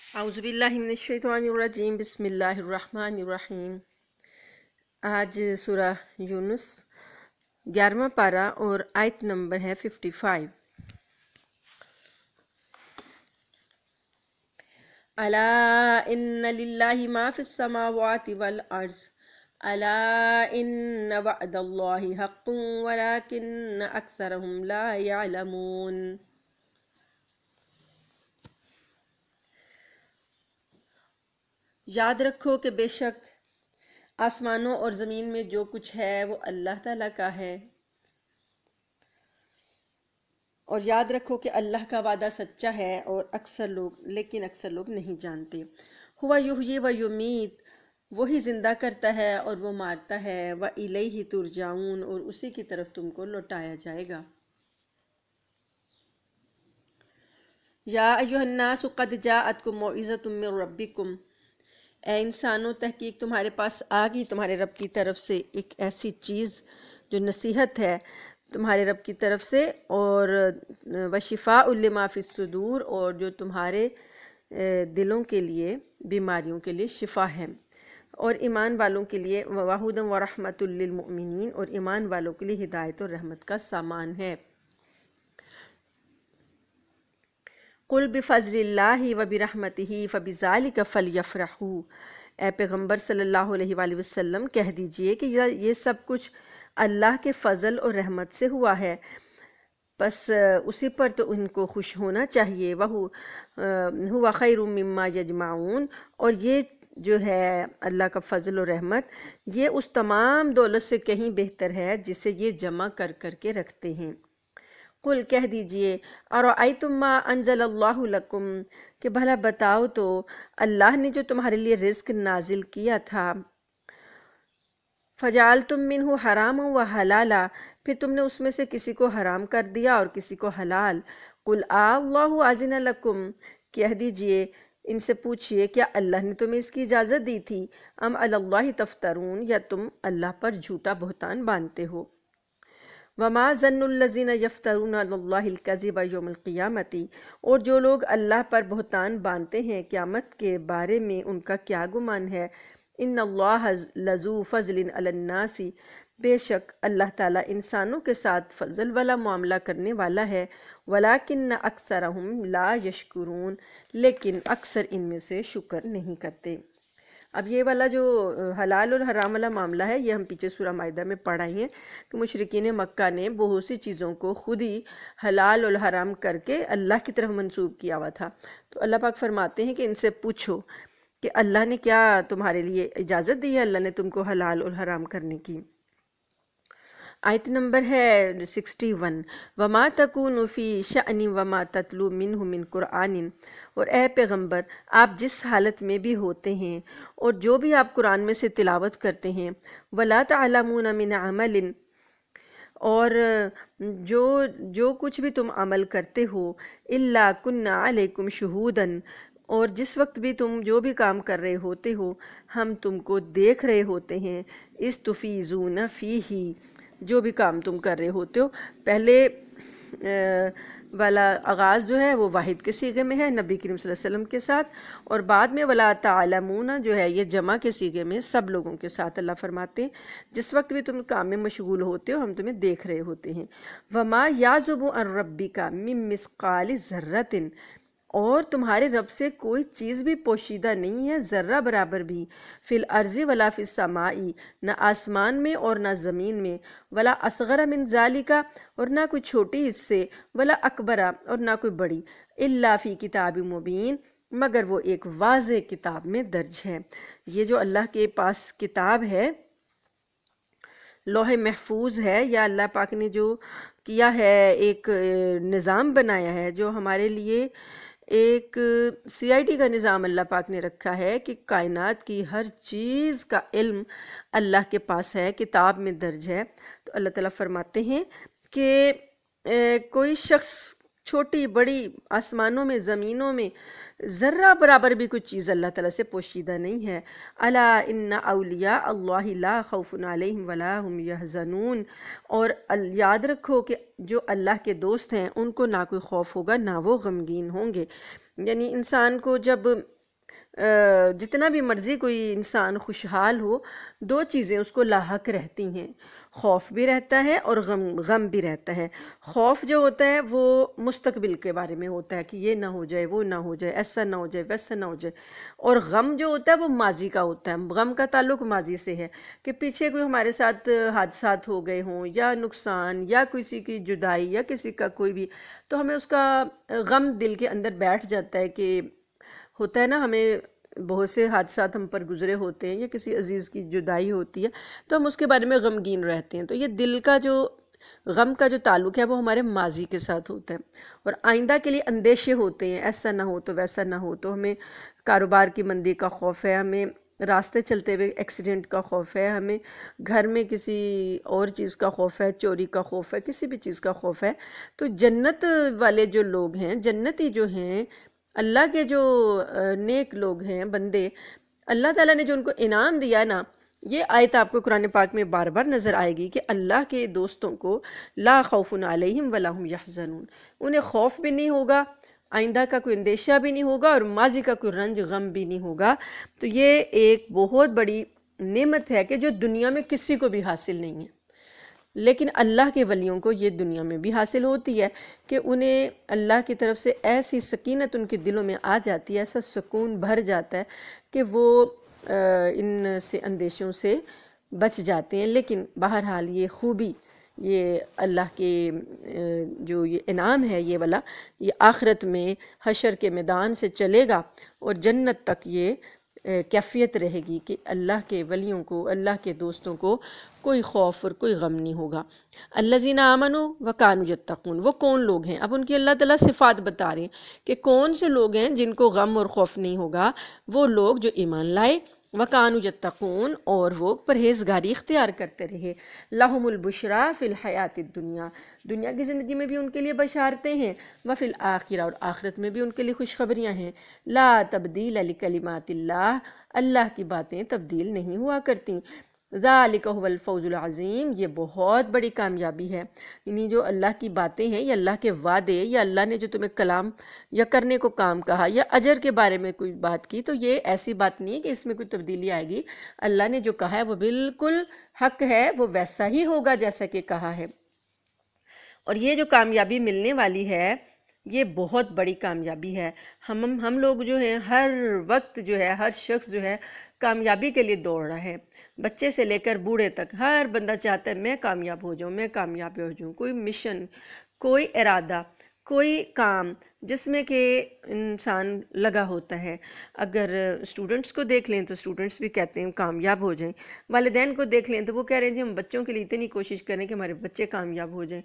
اعوذ باللہ من الشیطان الرجیم، بسم اللہ الرحمن الرحیم۔ آج سورہ یونس 11واں پارہ اور آیت نمبر ہے 55۔ الا ان للہ ما فی السماوات والارض الا ان وعد اللہ حق ولکن اکثرهم لا یعلمون۔ یاد رکھو کہ بے شک آسمانوں اور زمین میں جو کچھ ہے وہ اللہ تعالیٰ کا ہے، اور یاد رکھو کہ اللہ کا وعدہ سچا ہے اور اکثر لوگ نہیں جانتے۔ ہوا یحیی و یمیت، وہی زندہ کرتا ہے اور وہ مارتا ہے، وَإِلَيْهِ ترجعون، اور اسی کی طرف تم کو لوٹایا جائے گا۔ یا ایھا الناس قد جاءتکم موعظۃ من ربکم، اے انسانوں، تحقیق تمہارے پاس آ گئی تمہارے رب کی طرف سے ایک ایسی چیز جو نصیحت ہے تمہارے رب کی طرف سے، اور وشفاء لما فی الصدور، اور جو تمہارے دلوں کے لیے بیماریوں کے لیے شفا ہے، اور ایمان والوں کے لیے وہدی ورحمۃ للمؤمنین، اور ایمان والوں کے لیے ہدایت اور رحمت کا سامان ہے۔ قل بفضل اللہ وبرحمتہ فبذلک فلیفرحوا، اے پیغمبر صلی اللہ علیہ وآلہ وسلم کہہ دیجئے کہ یہ سب کچھ اللہ کے فضل اور رحمت سے ہوا ہے، بس اسی پر تو ان کو خوش ہونا چاہیے۔ وَهُوَ خَيْرٌ مِّمَّا يَجْمَعُونَ، اور یہ جو ہے اللہ کا فضل و رحمت، یہ اس تمام دولت سے کہیں بہتر ہے جسے یہ جمع کر کے رکھتے ہیں۔ قل کہہ دیجئے ارأیتم ما انزل اللہ لکم، کہ بھلا بتاؤ تو اللہ نے جو تمہارے لیے رزق نازل کیا تھا، فجعلتم منہ حراما وحلالا، پھر تم نے اس میں سے کسی کو حرام کر دیا اور کسی کو حلال۔ قل اللہ اذن لکم، کہہ دیجئے ان سے پوچھئے کیا اللہ نے تمہیں اس کی اجازت دی تھی، ام علی اللہ تفترون، یا تم اللہ پر جھوٹا بہتان باندھتے ہو۔ وما ظن الذین یفترون علی اللہ الکذب یوم القیامۃ، اور جو لوگ اللہ پر بہتان باندھتے ہیں قیامت کے بارے میں ان کا کیا گمان ہے۔ ان اللہ لذو فضل علی الناس، بے شک اللہ تعالیٰ انسانوں کے ساتھ فضل والا معاملہ کرنے والا ہے، ولکن اکثرہم لا یشکرون، لیکن اکثر ان میں سے شکر نہیں کرتے۔ اب یہ والا جو حلال اور حرام والا معاملہ ہے، یہ ہم پیچھے سورہ مائدہ میں پڑھائی ہیں کہ مشرکین مکہ نے بہت سی چیزوں کو خود ہی حلال اور حرام کر کے اللہ کی طرف منسوب کیا ہوا تھا۔ تو اللہ پاک فرماتے ہیں کہ ان سے پوچھو کہ اللہ نے کیا تمہارے لیے اجازت دی ہے، اللہ نے تم کو حلال اور حرام کرنے کی۔ آیت نمبر ہے 61۔ وما تکون فی شأن وما تتلو منہ من قرآن، اور اے پیغمبر آپ جس حالت میں بھی ہوتے ہیں اور جو بھی آپ قرآن میں سے تلاوت کرتے ہیں، ولا تعلمون من عمل، اور جو کچھ بھی تم عمل کرتے ہو، الا کنا علیکم شہودا، اور جس وقت بھی تم جو بھی کام کر رہے ہوتے ہو ہم تم کو دیکھ رہے ہوتے ہیں، اذ تفیضون فیہ، جو بھی کام تم کر رہے ہوتے ہو۔ پہلے والا آغاز جو ہے وہ واحد کے صیغے میں ہے نبی کریم صلی اللہ علیہ وسلم کے ساتھ، اور بعد میں ولا تعلمون جو ہے یہ جمع کے صیغے میں سب لوگوں کے ساتھ اللہ فرماتے ہیں جس وقت بھی تم کام میں مشغول ہوتے ہو ہم تمہیں دیکھ رہے ہوتے ہیں۔ وما یعزب عن ربک من مثقال ذرۃ، اور تمہارے رب سے کوئی چیز بھی پوشیدہ نہیں ہے ذرہ برابر بھی، فی الارض ولا فی السماء، نہ آسمان میں اور نہ زمین میں، ولا اصغر من ذالک، اور نہ کوئی چھوٹی اس سے، ولا اکبر، اور نہ کوئی بڑی، الا فی کتاب مبین، مگر وہ ایک واضح کتاب میں درج ہے۔ یہ جو اللہ کے پاس کتاب ہے، لوح محفوظ ہے، یا اللہ پاک نے جو کیا ہے ایک نظام بنایا ہے، جو ہمارے لیے ایک CID کا نظام اللہ پاک نے رکھا ہے کہ کائنات کی ہر چیز کا علم اللہ کے پاس ہے، کتاب میں درج ہے۔ تو اللہ تعالیٰ فرماتے ہیں کہ کوئی شخص چھوٹی بڑی آسمانوں میں زمینوں میں ذرہ برابر بھی کوئی چیز اللہ تعالیٰ سے پوشیدہ نہیں ہے۔ الا ان اولیاء اللہ لا خوف علیہم ولا هم یحزنون، اور یاد رکھو کہ جو اللہ کے دوست ہیں ان کو نہ کوئی خوف ہوگا نہ وہ غمگین ہوں گے۔ یعنی انسان کو جب جتنا بھی مرضی کوئی انسان خوشحال ہو، دو چیزیں اس کو لاحق رہتی ہیں، خوف بھی رہتا ہے اور غم بھی رہتا ہے۔ خوف جو ہوتا ہے وہ مستقبل کے بارے میں ہوتا ہے کہ یہ نہ ہو جائے، وہ نہ ہو جائے، ایسا نہ ہو جائے، ویسا نہ ہو جائے، اور غم جو ہوتا ہے وہ ماضی کا ہوتا ہے۔ غم کا تعلق ماضی سے ہے کہ پیچھے کوئی ہمارے ساتھ حادثات ہو گئے ہوں، یا نقصان، یا کسی کی جدائی، یا کسی کا کوئی بھی، تو ہمیں اس کا غم دل کے اندر بیٹھ جاتا ہے کہ ہوتا ہے نا، ہمیں بہت سے حادثات ہم پر گزرے ہوتے ہیں، یا کسی عزیز کی جدائی ہوتی ہے تو ہم اس کے بارے میں غمگین رہتے ہیں۔ تو یہ دل کا جو غم کا جو تعلق ہے وہ ہمارے ماضی کے ساتھ ہوتا ہے، اور آئندہ کے لیے اندیشے ہوتے ہیں، ایسا نہ ہو تو ویسا نہ ہو، تو ہمیں کاروبار کی مندی کا خوف ہے، ہمیں راستے چلتے ہوئے ایکسیڈنٹ کا خوف ہے، ہمیں گھر میں کسی اور چیز کا خوف ہے، چوری کا خوف ہے، کسی بھی چیز کا خوف ہے۔ تو جنت والے جو لوگ ہیں، جنتی جو ہیں، اللہ کے جو نیک لوگ ہیں، بندے، اللہ تعالیٰ نے جو ان کو انعام دیا نا، یہ آیت آپ کو قرآن پاک میں بار بار نظر آئے گی کہ اللہ کے دوستوں کو لا خوف علیہم ولا هم یحزنون، انہیں خوف بھی نہیں ہوگا، آئندہ کا کوئی اندیشہ بھی نہیں ہوگا، اور ماضی کا کوئی رنج غم بھی نہیں ہوگا۔ تو یہ ایک بہت بڑی نعمت ہے کہ جو دنیا میں کسی کو بھی حاصل نہیں ہے، لیکن اللہ کے ولیوں کو یہ دنیا میں بھی حاصل ہوتی ہے کہ انہیں اللہ کی طرف سے ایسی سکینت ان کے دلوں میں آ جاتی ہے، ایسا سکون بھر جاتا ہے کہ وہ ان سے اندیشوں سے بچ جاتے ہیں۔ لیکن بہرحال یہ خوبی، یہ اللہ کے جو یہ انعام ہے یہ والا، یہ آخرت میں حشر کے میدان سے چلے گا، اور جنت تک یہ کیفیت رہے گی کہ اللہ کے ولیوں کو، اللہ کے دوستوں کو کوئی خوف اور کوئی غم نہیں ہوگا۔ الذین آمنوا وکانوا یتقون، وہ کون لوگ ہیں؟ اب ان کی اللہ تعالیٰ صفات بتا رہے ہیں کہ کون سے لوگ ہیں جن کو غم اور خوف نہیں ہوگا۔ وہ لوگ جو ایمان لائے، وکانوا یتقون، اور وہ پرہیزگاری اختیار کرتے رہے۔ لہم البشریٰ فی الحیات الدنیا، دنیا کی زندگی میں بھی ان کے لیے بشارتیں ہیں، وفی الآخرہ، اور آخرت میں بھی ان کے لیے خوشخبریاں ہیں۔ لا تبدیل لکلمات اللہ، اللہ کی باتیں تبدیل نہیں ہوا کرتی۔ ذالک هو الفوز العظیم، یہ بہت بڑی کامیابی ہے، یعنی جو اللہ کی باتیں ہیں، یا اللہ کے وعدے، یا اللہ نے جو تمہیں کلام یا کرنے کو کام کہا، یا اجر کے بارے میں کوئی بات کی، تو یہ ایسی بات نہیں ہے کہ اس میں کوئی تبدیلی آئے گی۔ اللہ نے جو کہا ہے وہ بالکل حق ہے، وہ ویسا ہی ہوگا جیسا کہ کہا ہے۔ اور یہ جو کامیابی ملنے والی ہے، یہ بہت بڑی کامیابی ہے۔ ہم لوگ جو ہیں ہر وقت جو ہے، ہر شخص جو ہے کامیابی کے لیے دوڑ رہا ہے، بچے سے لے کر بوڑھے تک ہر بندہ چاہتا ہے میں کامیاب ہو جاؤں، میں کامیاب ہو جاؤں۔ کوئی مشن، کوئی ارادہ، کوئی کام جس میں کہ انسان لگا ہوتا ہے۔ اگر اسٹوڈنٹس کو دیکھ لیں تو اسٹوڈنٹس بھی کہتے ہیں کامیاب ہو جائیں، والدین کو دیکھ لیں تو وہ کہہ رہے ہیں جی ہم بچوں کے لیے اتنی کوشش کریں کہ ہمارے بچے کامیاب ہو جائیں۔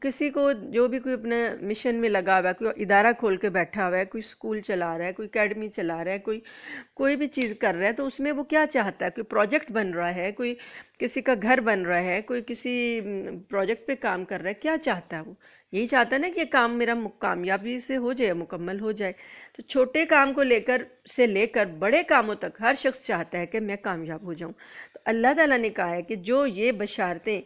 کسی کو جو بھی کوئی اپنے مشن میں لگا ہوا ہے، کوئی ادارہ کھول کے بیٹھا ہوا ہے، کوئی اسکول چلا رہا ہے، کوئی اکیڈمی چلا رہا ہے، کوئی بھی چیز کر رہا ہے، تو اس میں وہ کیا چاہتا ہے؟ کوئی پروجیکٹ بن رہا ہے، کوئی کسی کا گھر بن رہا ہے، کوئی کسی پروجیکٹ پہ کام کر رہا ہے، کیا چاہتا ہے؟ وہ یہی چاہتا ہے نا کہ یہ کام میرا کامیابی سے ہو جائے، مکمل ہو جائے۔ تو چھوٹے کام کو لے کر بڑے کاموں تک ہر شخص چاہتا ہے کہ میں کامیاب ہو جاؤں۔ تو اللہ تعالیٰ نے کہا ہے کہ جو یہ بشارتیں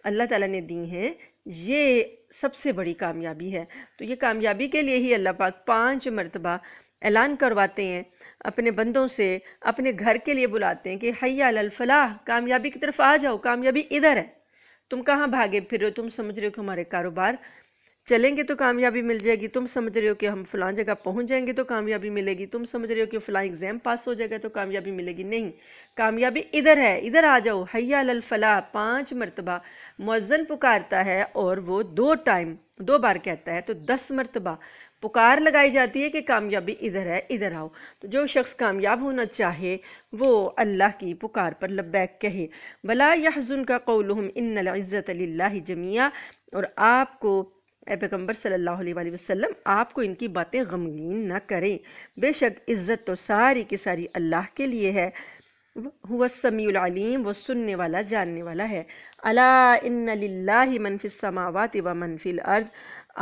اللہ تعالیٰ نے دی ہیں، یہ سب سے بڑی کامیابی ہے۔ تو یہ کامیابی کے لیے ہی اللہ پاک 5 مرتبہ اعلان کرواتے ہیں اپنے بندوں سے، اپنے گھر کے لیے بلاتے ہیں کہ حی علی الفلاح، کامیابی کی طرف آ جاؤ، کامیابی ادھر ہے۔ تم کہاں بھاگے پھر رہے ہو؟ تم سمجھ رہے ہو کہ ہمارے کاروبار چلیں گے تو کامیابی مل جائے گی، تم سمجھ رہے ہو کہ ہم فلاں جگہ پہنچ جائیں گے تو کامیابی ملے گی، تم سمجھ رہے ہو کہ فلاں ایگزام پاس ہو جائے گا تو کامیابی ملے گی۔ نہیں، کامیابی ادھر ہے، ادھر آ جاؤ، حی علی الفلاح 5 مرتبہ مؤذن پکارتا ہے، اور وہ 2 بار کہتا ہے، تو 10 مرتبہ پکار لگائی جاتی ہے کہ کامیابی ادھر ہے، ادھر آؤ۔ تو جو شخص کامیاب ہونا چاہے وہ اللہ کی پکار پر لبیک کہے۔ ولا يحزنك قولهم ان العزت للہ جمیعا، اور آپ کو اے پیغمبر صلی اللہ علیہ وآلہ وسلم، آپ کو ان کی باتیں غمگین نہ کریں، بے شک عزت تو ساری کی ساری اللہ کے لیے ہے۔ هو السمیع العلیم، وہ سننے والا جاننے والا ہے۔ الا ان للہ من فی السماوات ومن فی الارض،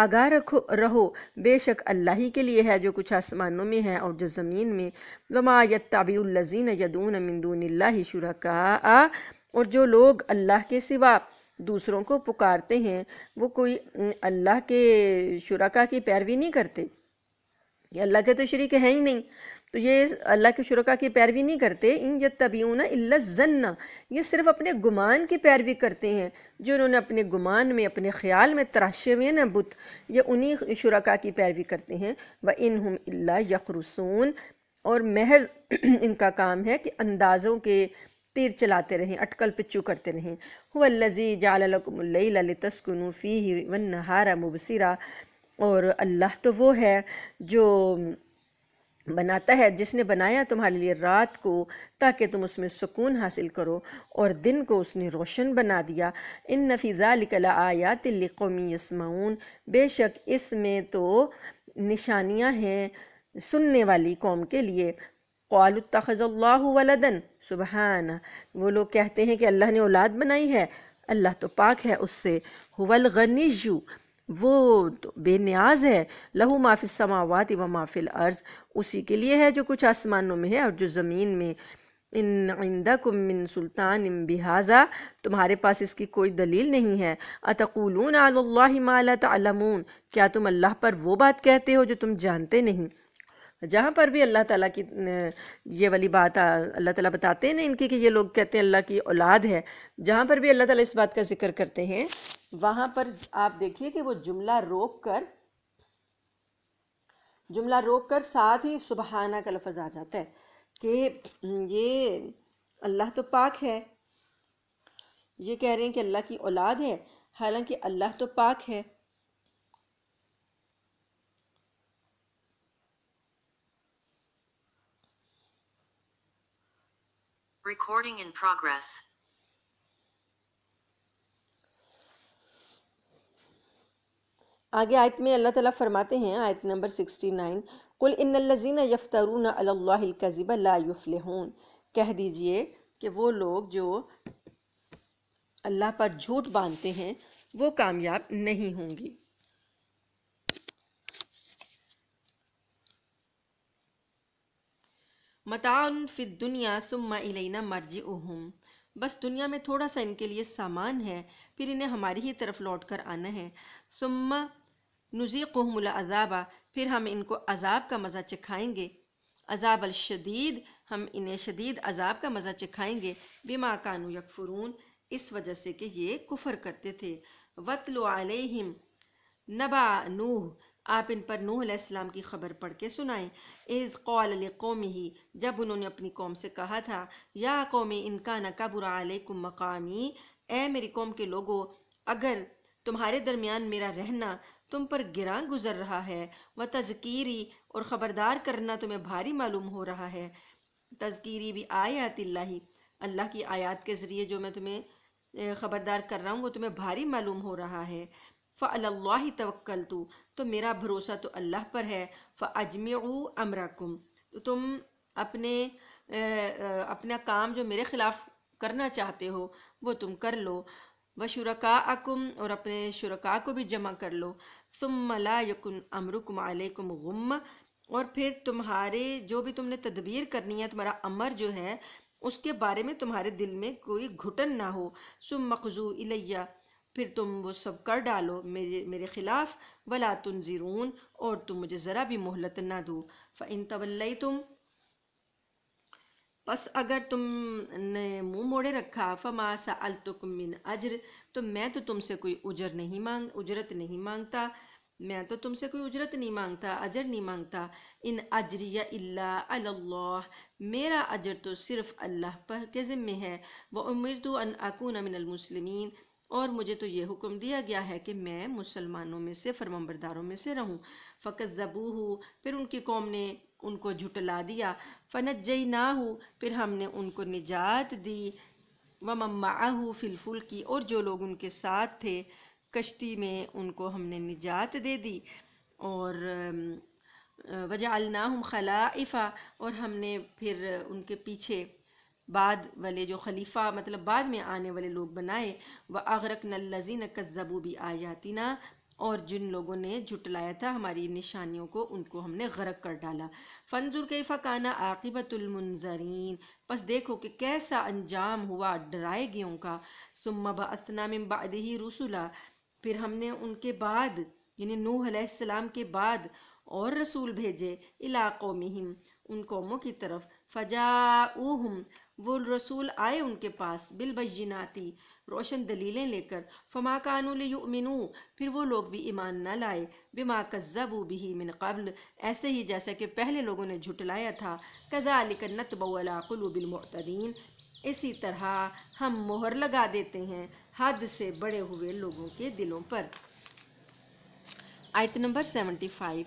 آگاہ رہو، بے شک اللہ ہی کے لیے ہے جو کچھ آسمانوں میں ہے اور جو زمین میں۔ وما یتبع الذین یدعون من دون اللہ شرکاء، اور جو لوگ اللہ کے سوا دوسروں کو پکارتے ہیں، وہ کوئی اللہ کے شرکاء کی پیروی نہیں کرتے، یہ اللہ کے تو شریک ہیں ہی نہیں، تو یہ اللہ کے شرکا کی پیروی نہیں کرتے، ان یتبعون الا الظن، یہ صرف اپنے گمان کی پیروی کرتے ہیں جو انہوں نے اپنے گمان میں اپنے خیال میں تراشے ہوئے نا بت، یہ انہی شرکا کی پیروی کرتے ہیں۔ وَإِنْهُمْ إِلَّا يَخْرُصُونَ، اور محض ان کا کام ہے کہ اندازوں کے تیر چلاتے رہیں، اٹکل پچو کرتے رہیں۔ هُوَ الَّذِي جَعَلَ لَكُمُ اللَّيْلَ لِتَسْكُنُوا فِيهِ وَالنَّهَارَ مُبْصِرًا، اور اللہ تو وہ ہے جو بناتا ہے، جس نے بنایا تمہارے لیے رات کو تاکہ تم اس میں سکون حاصل کرو، اور دن کو اس نے روشن بنا دیا۔ ان فی ذلک لآیات لقوم یسمعون، بے شک اس میں تو نشانیاں ہیں سننے والی قوم کے لیے۔ قالوا اتخذ اللہ ولدا، سبحانہ، وہ لوگ کہتے ہیں کہ اللہ نے اولاد بنائی ہے، اللہ تو پاک ہے اس سے۔ هو الغنی، وہ تو بے نیاز ہے، لہو ما فی السماوات و ما فی الارض، اسی کے لیے ہے جو کچھ آسمانوں میں ہے اور جو زمین میں۔ ان عندکم من سلطان بہذا، تمہارے پاس اس کی کوئی دلیل نہیں ہے۔ اتقولون علی اللہ ما لا تعلمون، کیا تم اللہ پر وہ بات کہتے ہو جو تم جانتے نہیں۔ جہاں پر بھی اللہ تعالیٰ کی یہ والی بات اللہ تعالیٰ بتاتے ہیں نا ان کی کہ یہ لوگ کہتے ہیں اللہ کی اولاد ہے، جہاں پر بھی اللہ تعالیٰ اس بات کا ذکر کرتے ہیں وہاں پر آپ دیکھیے کہ وہ جملہ روک کر ساتھ ہی سبحانہ کا لفظ آ جاتا ہے کہ یہ اللہ تو پاک ہے، یہ کہہ رہے ہیں کہ اللہ کی اولاد ہے، حالانکہ اللہ تو پاک ہے۔ Recording in progress. آگے آیت میں اللہ تعالیٰ فرماتے ہیں، آیت نمبر 69، قُلْ إِنَّ الَّذِينَ يَفْتَرُونَ عَلَى اللَّهِ الْكَذِبَ لَا يُفْلِحُونَ، کہہ دیجئے کہ وہ لوگ جو اللہ پر جھوٹ باندھتے ہیں وہ کامیاب نہیں ہوں گی۔ متاع فی الدنیا ثم الینا مرجعہم، بس دنیا میں تھوڑا سا ان کے لیے سامان ہے، پھر انہیں ہماری ہی طرف لوٹ کر آنا ہے۔ ثم نذیقہم العذاب، پھر ہم ان کو عذاب کا مزہ چکھائیں گے، عذاب الشدید، ہم انہیں شدید عذاب کا مزہ چکھائیں گے، بما کانوا یکفرون، اس وجہ سے کہ یہ کفر کرتے تھے۔ وَاتْلُ عَلَيْهِمْ نَبَأَ نوح، آپ ان پر نوح علیہ السلام کی خبر پڑھ کے سنائیں۔ اذ قال لقومہ، جب انہوں نے اپنی قوم سے کہا تھا، یا قوم ان کان کبر علیکم مقامی، اے میری قوم کے لوگو، اگر تمہارے درمیان میرا رہنا تم پر گراں گزر رہا ہے، وتذکیری، اور خبردار کرنا تمہیں بھاری معلوم ہو رہا ہے، تذکیری بھی آیات اللہ، اللہ کی آیات کے ذریعے جو میں تمہیں خبردار کر رہا ہوں وہ تمہیں بھاری معلوم ہو رہا ہے۔ فَعَلَى اللَّهِ تَوَكَّلْتُ، تو میرا بھروسہ تو اللہ پر ہے۔ فَأَجْمِعُوا أَمْرَكُمْ، تو تم اپنا کام جو میرے خلاف کرنا چاہتے ہو وہ تم کر لو۔ وَشُرَكَاءَكُمْ، اور اپنے شرکاء کو بھی جمع کر لو۔ ثُمَّ لَا يَكُنْ أَمْرُكُمْ عَلَيْكُمْ غُمَّ، اور پھر تمہارے جو بھی تم نے تدبیر کرنی ہے، تمہارا امر جو ہے اس کے بارے میں تمہارے دل میں کوئی گھٹن نہ ہو۔ ثُمَّ اقْضُوا إِلَيَّ، پھر تم وہ سب کر ڈالو میرے خلاف۔ وَلَا تُنظِرُونَ، اور تم مجھے ذرا بھی مہلت نہ دو۔ فَإِن تَوَلَّيْتُمْ، پس اگر تم نے منہ موڑے رکھا، فَمَا سَأَلْتُكُم مِّنْ أَجْرٍ، تو میں تو تم سے کوئی اجرت نہیں مانگتا، میں تو تم سے کوئی اجرت نہیں مانگتا، اجر نہیں مانگتا۔ ان اجریہ الا علی اللہ، میرا اجر تو صرف اللہ پر کے ذمے ہے۔ وَأُمِرْتُ أَنْ أَكُونَ مِنَ الْمُسْلِمِينَ، اور مجھے تو یہ حکم دیا گیا ہے کہ میں مسلمانوں میں سے، فرمانبرداروں میں سے رہوں۔ فَكَذَّبُوهُ، پھر ان کی قوم نے ان کو جھٹلا دیا۔ فَنَجَّيْنَاهُ، پھر ہم نے ان کو نجات دی۔ وَمَن مَّعَهُ فِي الْفُلْكِ، اور جو لوگ ان کے ساتھ تھے کشتی میں ان کو ہم نے نجات دے دی۔ اور وَجَعَلْنَاهُمْ خَلَائِفَ، اور ہم نے پھر ان کے پیچھے بعد والے جو خلیفہ مطلب بعد میں آنے والے لوگ بنائے۔ وَأَغْرَقْنَا الَّذِينَ كَذَّبُوا بِآيَاتِنَا، اور جن لوگوں نے جھٹلایا تھا ہماری نشانیوں کو ان کو ہم نے غرق کر ڈالا۔ فَانظُرْ كَيْفَ كَانَ عَاقِبَةُ الْمُنذَرِينَ، پس دیکھو کہ کیسا انجام ہوا ڈرائے گیوں کا۔ ثُمَّ بَعَثْنَا مِن بَعْدِهِ رُسُلًا، پھر ہم نے ان کے بعد یعنی نوح علیہ السلام کے بعد اور رسول بھیجے۔ اِلَىٰ قَوْمِهِمْ، ان قوموں کی طرف، فجاؤہم وہ رسول آئے ان کے پاس، بالبیناتی روشن دلیلیں لے کر، فما کانوا لیؤمنوا پھر وہ لوگ بھی ایمان نہ لائے، بما کذبوا بہ من قبل ایسے ہی جیسا کہ پہلے لوگوں نے جھٹلایا تھا، کذالک نطبع علی قلوب المعتدین اسی طرح ہم مہر لگا دیتے ہیں حد سے بڑے ہوئے لوگوں کے دلوں پر۔ آیت نمبر 75،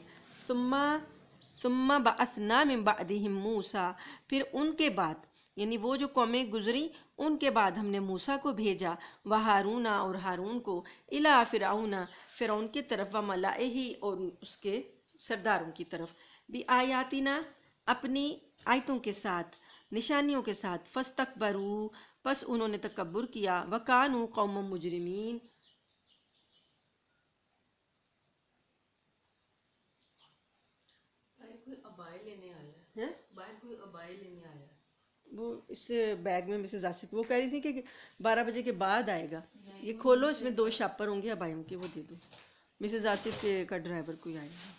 ثم بعثنا من بعدہم موسیٰ پھر ان کے بعد یعنی وہ جو قومیں گزری ان کے بعد ہم نے موسیٰ کو بھیجا، وہارون اور ہارون کو، الی فرعون فرعون کی طرف، وملئہ اور اس کے سرداروں کی طرف، بآیاتنا اپنی آیتوں کے ساتھ، نشانیوں کے ساتھ، فاستکبروا پس انہوں نے تکبر کیا، وکانوا قوم مجرمین وہ اس بیگ میں مسز آصف وہ کہہ رہی تھی کہ 12 بجے کے بعد آئے گا، یہ کھولو اس میں 2 شاپر ہوں گے ابائیوں کے، وہ دے دو، مسز آصف کے کا ڈرائیور کوئی آئے گا۔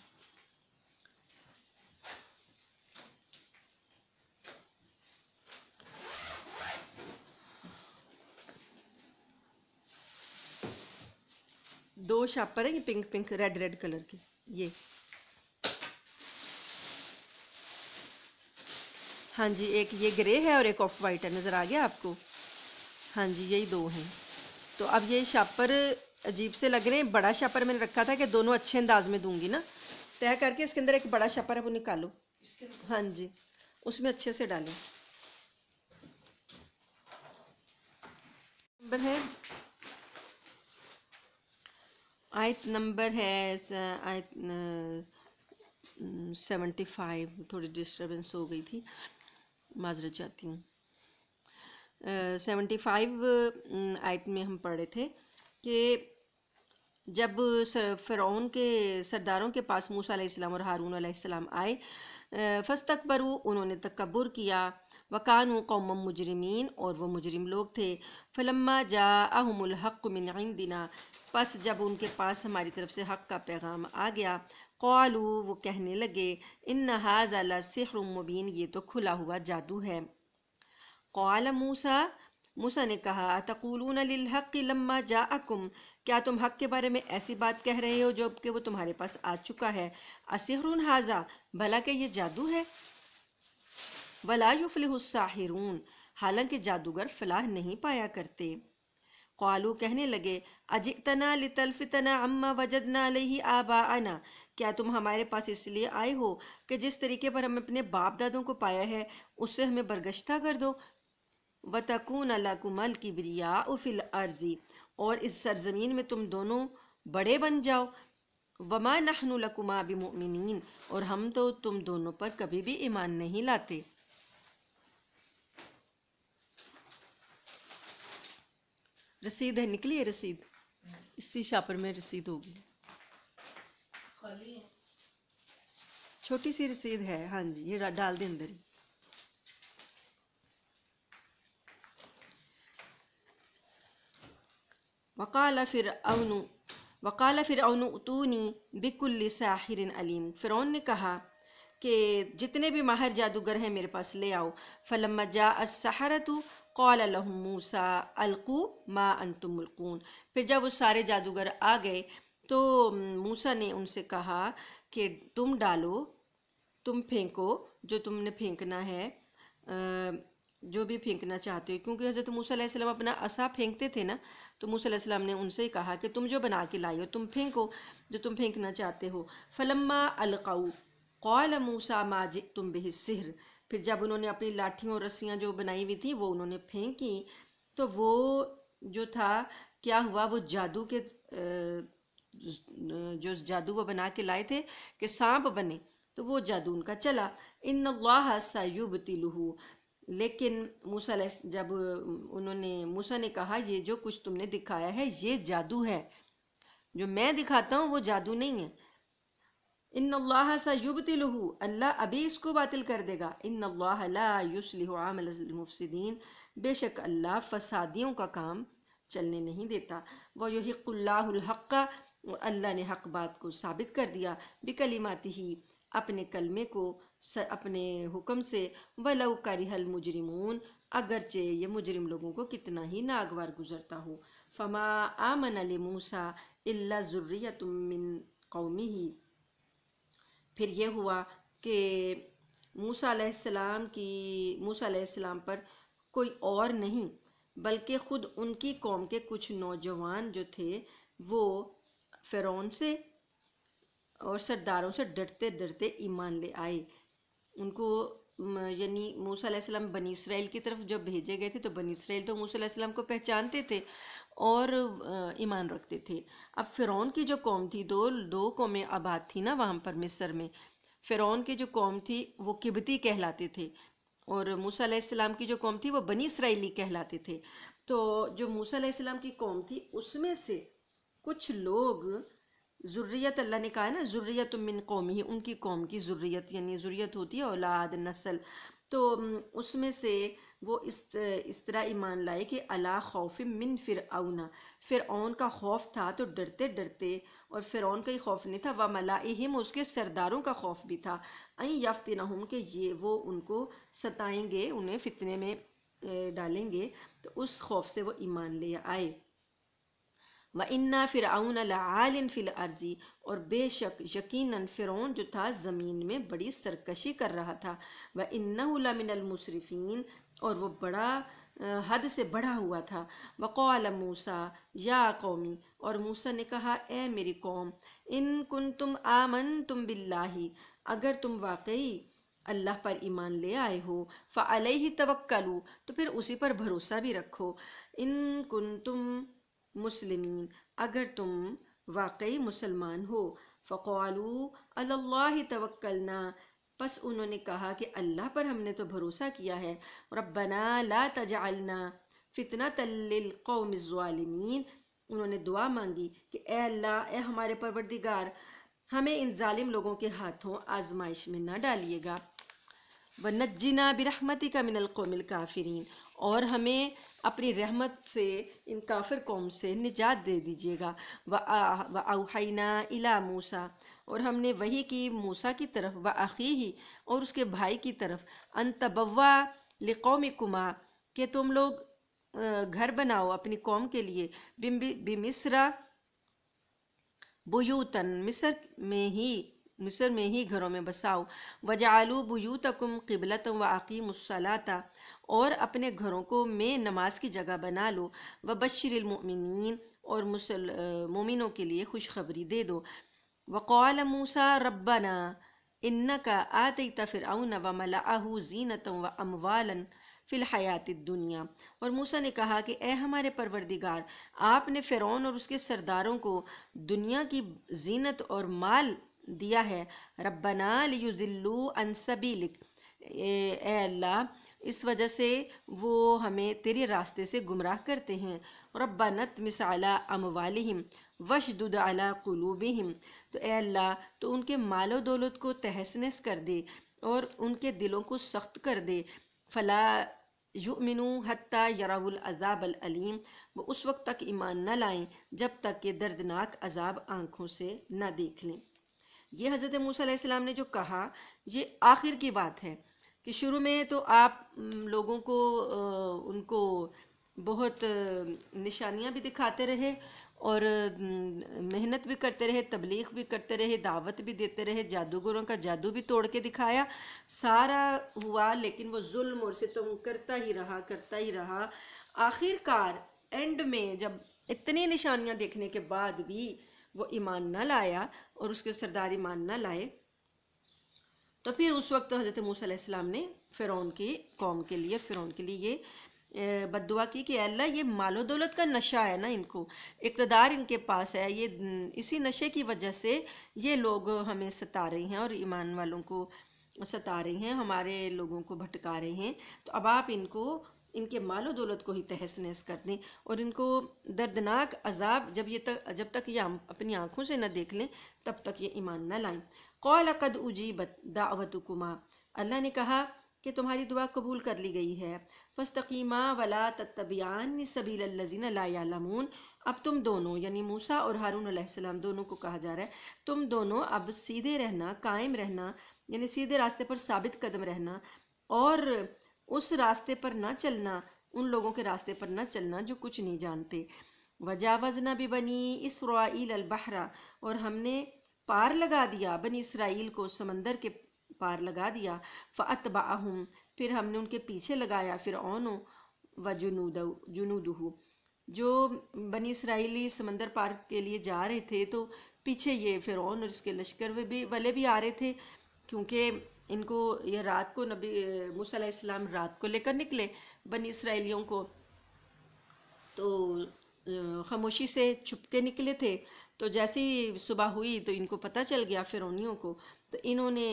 دو شاپر ہیں یہ پنک پنک ریڈ کلر کے، یہ ہاں جی، ایک یہ گرے ہے اور ایک آف وائٹ ہے، نظر آ گیا آپ کو؟ ہاں جی یہی 2 ہیں۔ تو اب یہ شاپر عجیب سے لگ رہے ہیں، بڑا شاپر میں نے رکھا تھا کہ دونوں اچھے انداز میں دوں گی نا، طے کر کے اس کے اندر ایک بڑا شاپر ہے وہ نکالو، ہاں جی اس میں اچھے سے ڈالیں۔ نمبر ہے آیت نمبر ہے آیت 75، تھوڑی ڈسٹربنس ہو گئی تھی، معذرت چاہتی ہوں۔ 75 آیت میں ہم پڑھ رہے تھے کہ جب فرعون کے سرداروں کے پاس موسیٰ علیہ السلام اور ہارون علیہ السلام آئے، فاستکبروا انہوں نے تکبر کیا، وکانوا قوم مجرمین اور وہ مجرم لوگ تھے، فلما جاءہم الحق من عندنا پس جب ان کے پاس ہماری طرف سے حق کا پیغام آ گیا، قالوا وہ کہنے لگے، ان ھذا لسحر مبین یہ تو کھلا ہوا جادو ہے۔ قال موسیٰ موسیٰ نے کہا، اتقولون للحق لما جاءکم کیا تم حق کے بارے میں ایسی بات کہہ رہے ہو جو کہ وہ تمہارے پاس آ چکا ہے، اسحر ھذا بھلا کہ یہ جادو ہے، ولا یفلح الساحرون حالانکہ جادوگر فلاح نہیں پایا کرتے۔ قالوا کہنے لگے، اجئتنا لتلفتنا عما وجدنا علیہ آباءنا کیا تم ہمارے پاس اس لیے آئے ہو کہ جس طریقے پر ہم اپنے باپ دادوں کو پایا ہے اس سے ہمیں برگشتہ کر دو، وَتَكُونَ لَكُمَا الْكِبْرِيَاءُ فِي الْأَرْضِ اور اس سرزمین میں تم دونوں بڑے بن جاؤ، وَمَا نَحْنُ لَكُمَا بِمُؤْمِنِينَ اور ہم تو تم دونوں پر کبھی بھی ایمان نہیں لاتے۔ رسید ہے، نکلی ہے رسید، اسی شاپر میں رسید ہوگی، چھوٹی سی رسید ہے، ہاں جی یہ ڈال دیں اندر ہی۔ وقال فرعون اتونی بکل ساحر علیم فرعون نے کہا کہ جتنے بھی ماہر جادوگر ہیں میرے پاس لے آؤ۔ فلما جاء السحرة قال لهم موسیٰ القوا ما انتم ملقون پھر جب وہ سارے جادوگر آ گئے تو موسیٰ نے ان سے کہا کہ تم ڈالو، تم پھینکو جو تم نے پھینکنا ہے، جو بھی پھینکنا چاہتے ہو، کیونکہ حضرت موسیٰ علیہ السلام اپنا عصا پھینکتے تھے نا، تو موسیٰ علیہ السلام نے ان سے کہا کہ تم جو بنا کے لائی ہو تم پھینکو جو تم پھینکنا چاہتے ہو۔ فلما القوا قال موسیٰ ما جئتم به السحر پھر جب انہوں نے اپنی لاٹھیوں اور رسیاں جو بنائی ہوئی تھی وہ انہوں نے پھینکی تو وہ جو تھا کیا ہوا، وہ جادو کے جو جادو وہ بنا کے لائے تھے کہ سانپ بنے تو وہ جادو ان کا چلا۔ ان اللہ سیبطلہ لیکن موسیٰ جب انہوں نے موسیٰ نے کہا یہ جو کچھ تم نے دکھایا ہے یہ جادو ہے، جو میں دکھاتا ہوں وہ جادو نہیں ہے۔ ان اللہ سیبطلہ اللہ ابھی اس کو باطل کر دے گا۔ ان اللہ لا یصلح عمل المفسدین بے شک اللہ فسادیوں کا کام چلنے نہیں دیتا۔ وَيُحِقُّ اللَّهُ الْحَقَّ اور اللہ نے حق بات کو ثابت کر دیا، بِكَلِمَاتِهِ اپنے کلمے کو اپنے حکم سے، وَلَوْ كَرِهَ الْمُجْرِمُونَ اگرچہ یہ مجرم لوگوں کو کتنا ہی ناگوار گزرتا ہو۔ فَمَا آمَنَ لِمُوسَىٰ إِلَّا ذُرِّيَّةٌ مِّن قَوْمِهِ پھر یہ ہوا کہ موسیٰ علیہ السلام پر کوئی اور نہیں بلکہ خود ان کی قوم کے کچھ نوجوان جو تھے وہ فرعون سے اور سرداروں سے ڈرتے ڈرتے ایمان لے آئے۔ ان کو یعنی موسیٰ علیہ السلام بنی اسرائیل کی طرف جب بھیجے گئے تھے تو بنی اسرائیل تو موسیٰ علیہ السلام کو پہچانتے تھے اور ایمان رکھتے تھے۔ اب فرعون کی جو قوم تھی، دو قومیں آباد تھی نا وہاں پر مصر میں۔ فرعون کی جو قوم تھی وہ قبطی کہلاتے تھے اور موسیٰ علیہ السلام کی جو قوم تھی وہ بنی اسرائیلی کہلاتے تھے۔ تو جو موسیٰ علیہ السلام کی قوم تھی اس میں سے کچھ لوگ ذریت، اللہ نے کہا ہے نا ذریت من قومی، ان کی قوم کی ذریت، یعنی ذریت ہوتی ہے اولاد، نسل، تو اس میں سے وہ اس طرح ایمان لائے کہ الا خوف من فرعون، فرعون کا خوف تھا تو ڈرتے ڈرتے، اور فرعون کا ہی خوف نہیں تھا، وملائہم، اس کے سرداروں کا خوف بھی تھا، ان یفتنہم، کہ وہ ان کو ستائیں گے، انہیں فتنے میں ڈالیں گے، تو اس خوف سے وہ ایمان لے آئے۔ وَإِنَّا فِرْعَوْنَ لَعَالٍ فِي الْأَرْضِ، اور بے شک یقیناً فرعون جو تھا زمین میں بڑی سرکشی کر رہا تھا، وَإِنَّهُ لَمِنَ الْمُسْرِفِينَ، اور وہ بڑا حد سے بڑھا ہوا تھا۔ وَقَالَ مُوسَىٰ يَا قَوْمِ، اور موسیٰ نے کہا اے میری قوم، إِن كُنتُمْ آمَنْتُمْ بِاللَّهِ، اگر تم واقعی اللہ پر ایمان لے آئے ہو، فَعَلَيْهِ تَوَكَّلُوا، تو پھر اسی پر بھروسہ بھی رکھو، إِن كُنتُمْ مسلمین، اگر تم واقعی مسلمان ہو، فقالوا علی اللہ توکلنا، پس انہوں نے کہا کہ اللہ پر ہم نے تو بھروسہ کیا ہے، ربنا لا تجعلنا فتنۃ للقوم الظالمین، انہوں نے دعا مانگی کہ اے اللہ، اے ہمارے پروردگار، ہمیں ان ظالم لوگوں کے ہاتھوں آزمائش میں نہ ڈالیے گا، وَنَجِّنَا بِرَحْمَتِكَ مِنَ الْقَوْمِ الْكَافِرِينَ، اور ہمیں اپنی رحمت سے ان کافر قوم سے نجات دے دیجیے گا، وَأَوْحَيْنَا إِلَى مُوسَىٰ، اور ہم نے وحی کی موسیٰ کی طرف، وَأَخِيهِ، اور اس کے بھائی کی طرف، أَن تَبَوَّأَ لِقَوْمِكُمَا، کہ تم لوگ گھر بناؤ اپنی قوم کے لیے، بِمِصْرَ بیوتن، مصر میں ہی گھروں میں بساؤ، وَجَعَلُوا بُيُوتَكُمْ قِبْلَةً وَأَقِيمُوا الصَّلَاةَ، اور اپنے گھروں کو میں نماز کی جگہ بنا لو، وَبَشِّرِ الْمُؤْمِنِينَ، اور مومنوں کے لیے خوشخبری دے دو، وَقَالَ مُوسَىٰ رَبَّنَا إِنَّكَ آتَيْتَ فِرْعَوْنَ وَمَلَأَهُ زِینَةً وَأَمْوَالًا فِی الْحَیَاةِ الدُّنْیَا، اور موسیٰ نے کہا کہ اے ہمارے پروردگار، آپ نے فرعون اور اس کے سرداروں کو دنیا کی زینت اور مال دیا ہے، ربنا لیضلوا عن سبیلک، اے اللہ اس وجہ سے وہ ہمیں تیرے راستے سے گمراہ کرتے ہیں، ربنا اطمس علی اموالہم واشدد علی قلوبہم، تو اے اللہ تو ان کے مال و دولت کو تہس نہس کر دے اور ان کے دلوں کو سخت کر دے، فلا یؤمنوا حتی یروا العذاب العلیم، وہ اس وقت تک ایمان نہ لائیں جب تک کہ دردناک عذاب آنکھوں سے نہ دیکھ لیں۔ یہ حضرت موسیٰ علیہ السلام نے جو کہا یہ آخر کی بات ہے کہ شروع میں تو آپ لوگوں کو ان کو بہت نشانیاں بھی دکھاتے رہے اور محنت بھی کرتے رہے، تبلیغ بھی کرتے رہے، دعوت بھی دیتے رہے، جادوگروں کا جادو بھی توڑ کے دکھایا، سارا ہوا، لیکن وہ ظلم اور ستم کرتا ہی رہا، آخر کار اینڈ میں جب اتنی نشانیاں دیکھنے کے بعد بھی وہ ایمان نہ لایا اور اس کے سردار ایمان نہ لائے، تو پھر اس وقت حضرت موسیٰ علیہ السلام نے فرعون کی قوم کے لیے، فرعون کے لیے یہ بد دعا کی کہ اللہ یہ مال و دولت کا نشہ ہے نا، ان کو اقتدار ان کے پاس ہے، یہ اسی نشے کی وجہ سے یہ لوگ ہمیں ستا رہے ہیں اور ایمان والوں کو ستا رہے ہیں، ہمارے لوگوں کو بھٹکا رہے ہیں، تو اب آپ ان کو ان کے مال و دولت کو ہی تہس نہس کر دیں اور ان کو دردناک عذاب جب تک یہ اپنی آنکھوں سے نہ دیکھ لیں تب تک یہ ایمان نہ لائیں۔ قال قد اجیبت دعوتکما، اللہ نے کہا کہ تمہاری دعا قبول کر لی گئی ہے۔ فاستقیما ولا تتبعان سبیل الذین لا یعلمون، اب تم دونوں یعنی موسیٰ اور ہارون علیہ السلام دونوں کو کہا جا رہا ہے تم دونوں اب سیدھے رہنا، قائم رہنا، یعنی سیدھے راستے پر ثابت قدم رہنا، اور اس راستے پر نہ چلنا، ان لوگوں کے راستے پر نہ چلنا جو کچھ نہیں جانتے۔ وجاوزنا ببنی اسرائیل البحر، اور ہم نے پار لگا دیا بنی اسرائیل کو سمندر کے پار لگا دیا۔ فاتبعہم، پھر ہم نے ان کے پیچھے لگایا فرعون و جنودہ، جو بنی اسرائیلی سمندر پار کے لیے جا رہے تھے تو پیچھے یہ فرعون اور اس کے لشکر والے بھی آ رہے تھے، کیونکہ ان کو یہ رات کو نبی موسیٰ علیہ السلام رات کو لے کر نکلے بنی اسرائیلیوں کو، تو خاموشی سے چھپ کے نکلے تھے، تو جیسے ہی صبح ہوئی تو ان کو پتہ چل گیا فرعونیوں کو، تو انہوں نے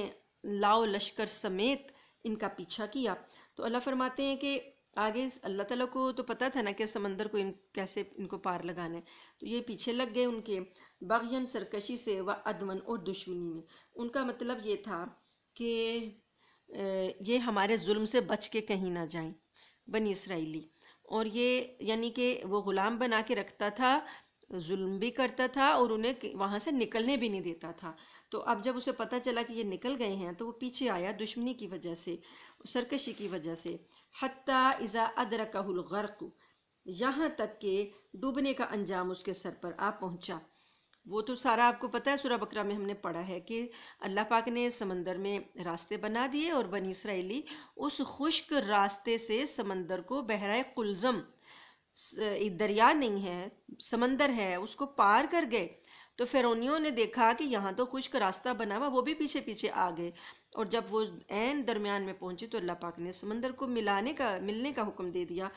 لاؤ لشکر سمیت ان کا پیچھا کیا۔ تو اللہ فرماتے ہیں کہ آگے اللہ تعالیٰ کو تو پتہ تھا نا کہ سمندر کو کیسے ان کو پار لگانا ہے، تو یہ پیچھے لگ گئے ان کے، بغین سرکشی سے، و عدمن اور دشمنی میں۔ ان کا مطلب یہ تھا کہ یہ ہمارے ظلم سے بچ کے کہیں نہ جائیں بنی اسرائیلی، اور یہ یعنی کہ وہ غلام بنا کے رکھتا تھا، ظلم بھی کرتا تھا اور انہیں وہاں سے نکلنے بھی نہیں دیتا تھا۔ تو اب جب اسے پتہ چلا کہ یہ نکل گئے ہیں تو وہ پیچھے آیا دشمنی کی وجہ سے، سرکشی کی وجہ سے۔ حتیٰ اذا ادرکہ الغرق، یہاں تک کہ ڈوبنے کا انجام اس کے سر پر آ پہنچا۔ وہ تو سارا آپ کو پتہ ہے، سورہ بقرہ میں ہم نے پڑھا ہے کہ اللہ پاک نے سمندر میں راستے بنا دیے اور بنی اسرائیلی اس خشک راستے سے سمندر کو بحرۂ قلزم، دریا نہیں ہے سمندر ہے، اس کو پار کر گئے۔ تو فرعونیوں نے دیکھا کہ یہاں تو خشک راستہ بنا ہوا، وہ بھی پیچھے پیچھے آ گئے، اور جب وہ عین درمیان میں پہنچے تو اللہ پاک نے سمندر کو ملنے کا حکم دے دیا۔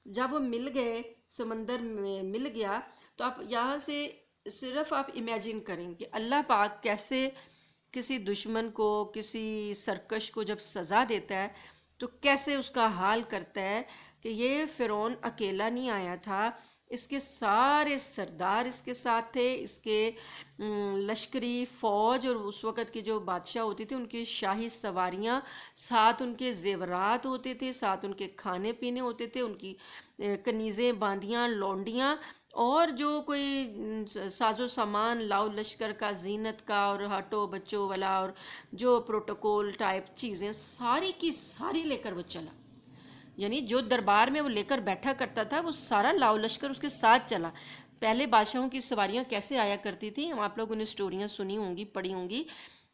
جب وہ مل گئے، سمندر میں مل گیا، تو آپ یہاں سے صرف آپ امیجن کریں کہ اللہ پاک کیسے کسی دشمن کو، کسی سرکش کو جب سزا دیتا ہے تو کیسے اس کا حال کرتا ہے، کہ یہ فرعون اکیلا نہیں آیا تھا، اس کے سارے سردار اس کے ساتھ تھے، اس کے لشکری فوج، اور اس وقت کی جو بادشاہ ہوتی تھی ان کی شاہی سواریاں، ساتھ ان کے زیورات ہوتے تھے، ساتھ ان کے کھانے پینے ہوتے تھے، ان کی کنیزیں، باندیاں، لونڈیاں، اور جو کوئی ساز و سامان لاؤ لشکر کا، زینت کا اور ہٹو بچوں والا، اور جو پروٹوکول ٹائپ چیزیں ساری کی ساری لے کر وہ چلا، یعنی جو دربار میں وہ لے کر بیٹھا کرتا تھا وہ سارا لاؤ لشکر اس کے ساتھ چلا۔ پہلے بادشاہوں کی سواریاں کیسے آیا کرتی تھیں، آپ لوگوں نے سٹوریاں سنی ہوں گی، پڑھی ہوں گی،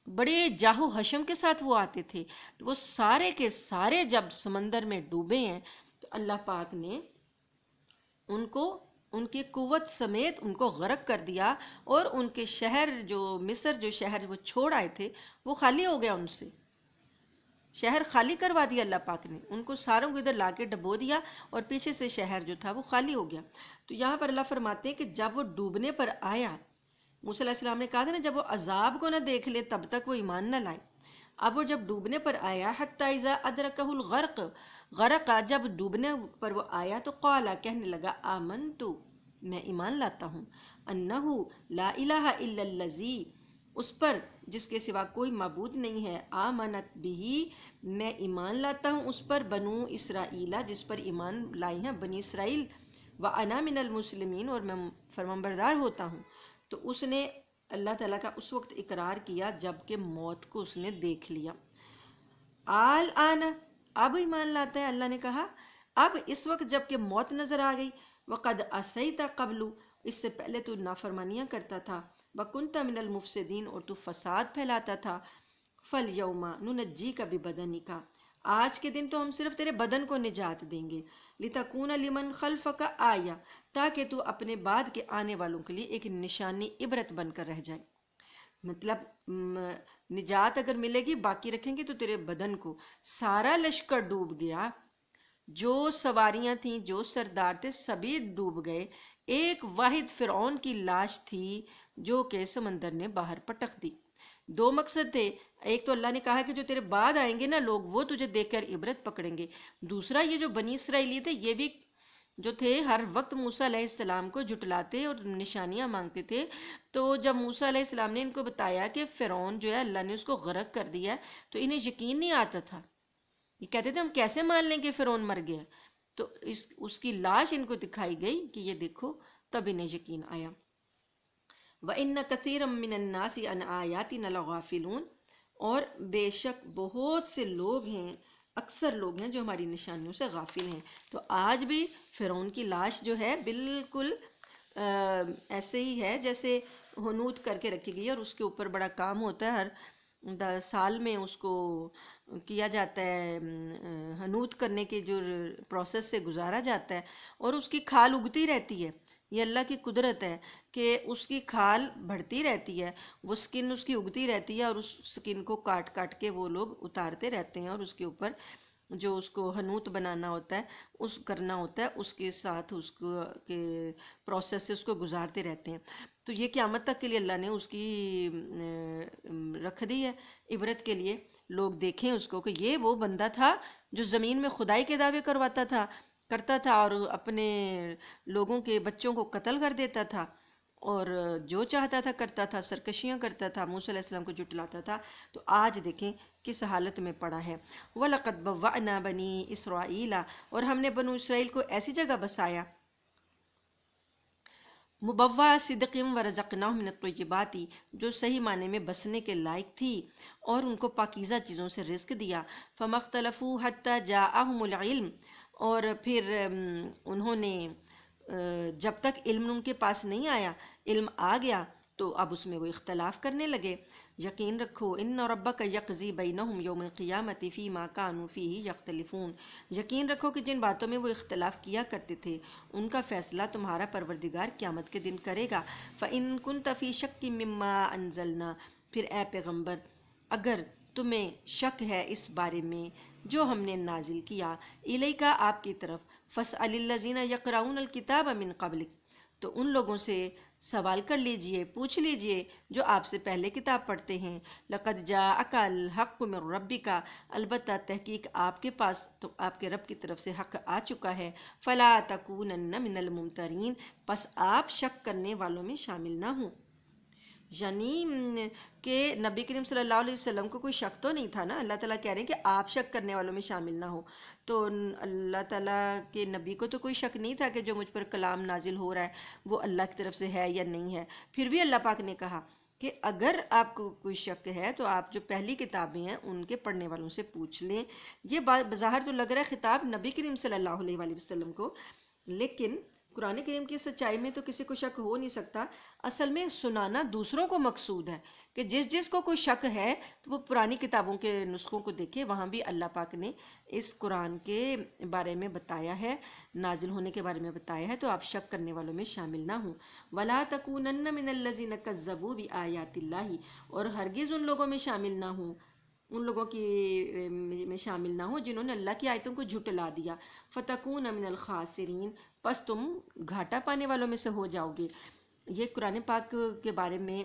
بڑے جاہو حشم کے ساتھ وہ آتے تھے۔ تو وہ سارے کے سارے جب سمندر میں ڈوبے ہیں تو اللہ پاک نے ان کو ان کی قوت سمیت ان کو غرق کر دیا، اور ان کے شہر جو مصر جو شہر وہ چھوڑ آئے تھے وہ خالی ہو گیا، ان سے شہر خالی کروا دیا اللہ پاک نے، ان کو ساروں کو ادھر لا کے ڈبو دیا، اور پیچھے سے شہر جو تھا وہ خالی ہو گیا۔ تو یہاں پر اللہ فرماتے ہیں کہ جب وہ ڈوبنے پر آیا، موسیٰ علیہ السلام نے کہا تھا نا جب وہ عذاب کو نہ دیکھ لے تب تک وہ ایمان نہ لائے، اب وہ جب ڈوبنے پر آیا، حتیٰ اذا ادرکہ الغرق، غرق جب ڈوبنے پر وہ آیا تو قالا کہنے لگا، آمنتو میں ایمان لاتا ہوں، انہو لا الہ الا الذی، اس پر جس کے سوا کوئی معبود نہیں ہے، آمنت بھی میں ایمان لاتا ہوں اس پر، بنو اسرائیل جس پر ایمان لائی ہیں بنی اسرائیل، وَأَنَا مِنَ الْمُسْلِمِينَ اور میں فرمانبردار ہوتا ہوں۔ تو اس نے اللہ تعالیٰ کا اس وقت اقرار کیا جب کہ موت کو اس نے دیکھ لیا۔ الآن اب ایمان لاتا ہے، اللہ نے کہا اب اس وقت جب کہ موت نظر آ گئی، وَقَدْ عَصَيْتَ قَبْلُ اس سے پہلے تو نافرمانیاں کرتا تھا، وَكُنْتَ مِنَ الْمُفْسِدِينَ اور تو فساد پھیلاتا تھا، فَالْيَوْمَ نُنَجِّيكَ بِبَدَنِكَ آج کے دن تو ہم صرف تیرے بدن کو نجات دیں گے، لِتَكُونَ لِمَنْ خَلْفَكَ آیَةً تاکہ تو اپنے بعد کے آنے والوں کے لیے ایک نشانی عبرت بن کر رہ جائے۔ مطلب نجات اگر ملے گی باقی رکھیں گے تو تیرے بدن کو۔ سارا لشکر ڈوب گیا، جو سواریاں تھیں، جو سردار تھے، سبھی ڈوب گئے، ایک واحد فرعون کی لاش تھی جو کہ سمندر نے باہر پٹک دی۔ دو مقصد تھے، ایک تو اللہ نے کہا کہ جو تیرے بعد آئیں گے نا لوگ وہ تجھے دیکھ کر عبرت پکڑیں گے، دوسرا یہ جو بنی اسرائیلی تھے یہ بھی جو تھے ہر وقت موسیٰ علیہ السلام کو جھٹلاتے اور نشانیاں مانگتے تھے۔ تو جب موسیٰ علیہ السلام نے ان کو بتایا کہ فرعون جو ہے اللہ نے اس کو غرق کر دیا ہے تو انہیں یقین نہیں آتا تھا یہ کہتے تھے ہم کیسے مان لیں کہ فرعون مر گیا؟ تو اس کی لاش ان کو دکھائی گئی کہ یہ دیکھو، تب انہیں یقین آیا۔ وَإِنَّ كَثِيرًا مِّنَ النَّاسِ عَنْ آيَاتِنَا لَغَافِلُونَ، اور بے شک بہت سے لوگ ہیں، اکثر لوگ ہیں جو ہماری نشانیوں سے غافل ہیں۔ تو آج بھی فرعون کی لاش جو ہے بالکل ایسے ہی ہے جیسے ہنوت کر کے رکھی گئی ہے، اور اس کے اوپر بڑا کام ہوتا ہے، ہر سال میں اس کو کیا جاتا ہے، ہنوت کرنے کے جو پروسیس سے گزارا جاتا ہے، اور اس کی کھال اگتی رہتی ہے۔ یہ اللہ کی قدرت ہے کہ اس کی کھال بڑھتی رہتی ہے، وہ سکن اس کی اگتی رہتی ہے، اور اس سکن کو کاٹ کاٹ کے وہ لوگ اتارتے رہتے ہیں، اور اس کے اوپر جو اس کو ہنوت بنانا ہوتا ہے، اس کرنا ہوتا ہے، اس کے ساتھ اس کو کے پروسیس سے اس کو گزارتے رہتے ہیں۔ تو یہ قیامت تک کے لیے اللہ نے اس کی رکھ دی ہے، عبرت کے لیے لوگ دیکھیں اس کو کہ یہ وہ بندہ تھا جو زمین میں خدائی کے دعوے کرتا تھا اور اپنے لوگوں کے بچوں کو قتل کر دیتا تھا، اور جو چاہتا تھا کرتا تھا، سرکشیاں کرتا تھا، موسیٰ علیہ السلام کو جھٹلاتا تھا۔ تو آج دیکھیں کس حالت میں پڑا ہے۔ وَلَقَدْ بَوَّأْنَا بَنِي إِسْرَائِيلَ، اور ہم نے بنو اسرائیل کو ایسی جگہ بسایا، مبوّع صدق ورزقناہم من الطیبات، جو صحیح معنی میں بسنے کے لائق تھی، اور ان کو پاکیزہ چیزوں سے رزق دیا۔ فَمَا اخْتَلَفُوا حَتَّى جَاءَهُمُ الْعِلْمُ، اور پھر انہوں نے جب تک علم ان کے پاس نہیں آیا، علم آ گیا تو اب اس میں وہ اختلاف کرنے لگے۔ یقین رکھو ان ربک یقضی بینہم یوم القیامت فیما کانوا فیہ یختلفون، یقین رکھو کہ جن باتوں میں وہ اختلاف کیا کرتے تھے ان کا فیصلہ تمہارا پروردگار قیامت کے دن کرے گا۔ فَإِن كُنتَ فِي شَكٍّ مِّمَّا أَنزَلْنَا، پھر اے پیغمبر اگر تمہیں شک ہے اس بارے میں جو ہم نے نازل کیا، الیکا آپ کی طرف، فَاسْأَلِ الَّذِينَ يَقْرَؤُونَ الْكِتَابَ مِن قَبْلِكَ، تو ان لوگوں سے سوال کر لیجئے، پوچھ لیجئے جو آپ سے پہلے کتاب پڑھتے ہیں۔ لَقَدْ جَاءَكَ الْحَقُّ مِن رَبِّكَ، البتہ تحقیق آپ کے پاس تو آپ کے رب کی طرف سے حق آ چکا ہے۔ فَلَا تَكُونَنَّ مِنَ الْمُمْتَرِينَ، پس آپ شک کرنے والوں میں شامل نہ ہوں۔ یعنی کہ نبی کریم صلی اللہ علیہ وسلم کو کوئی شک تو نہیں تھا نا، اللہ تعالیٰ کہہ رہے ہیں کہ آپ شک کرنے والوں میں شامل نہ ہو۔ تو اللہ تعالیٰ کے نبی کو تو کوئی شک نہیں تھا کہ جو مجھ پر کلام نازل ہو رہا ہے وہ اللہ کی طرف سے ہے یا نہیں ہے۔ پھر بھی اللہ پاک نے کہا کہ اگر آپ کو کوئی شک ہے تو آپ جو پہلی کتابیں ہیں ان کے پڑھنے والوں سے پوچھ لیں۔ یہ بات بظاہر تو لگ رہا ہے خطاب نبی کریم صلی اللہ علیہ وآلہ وسلم کو، لیکن قرآن کریم کی سچائی میں تو کسی کو شک ہو نہیں سکتا۔ اصل میں سنانا دوسروں کو مقصود ہے کہ جس کو کوئی شک ہے تو وہ پرانی کتابوں کے نسخوں کو دیکھے، وہاں بھی اللہ پاک نے اس قرآن کے بارے میں بتایا ہے، نازل ہونے کے بارے میں بتایا ہے، تو آپ شک کرنے والوں میں شامل نہ ہوں۔ وَلَا تَكُونَنَّ مِنَ الَّذِينَ كَذَّبُوا بِآيَاتِ اللَّهِ، اور ہرگز ان لوگوں میں شامل نہ ہوں، ان لوگوں کی میں شامل نہ ہو جنہوں نے اللہ کی آیتوں کو جھٹلا دیا۔ فَتَكُونَ مِنَ الْخَاسِرِينَ، پس تم گھاٹا پانے والوں میں سے ہو جاؤ گے۔ یہ قرآن پاک کے بارے میں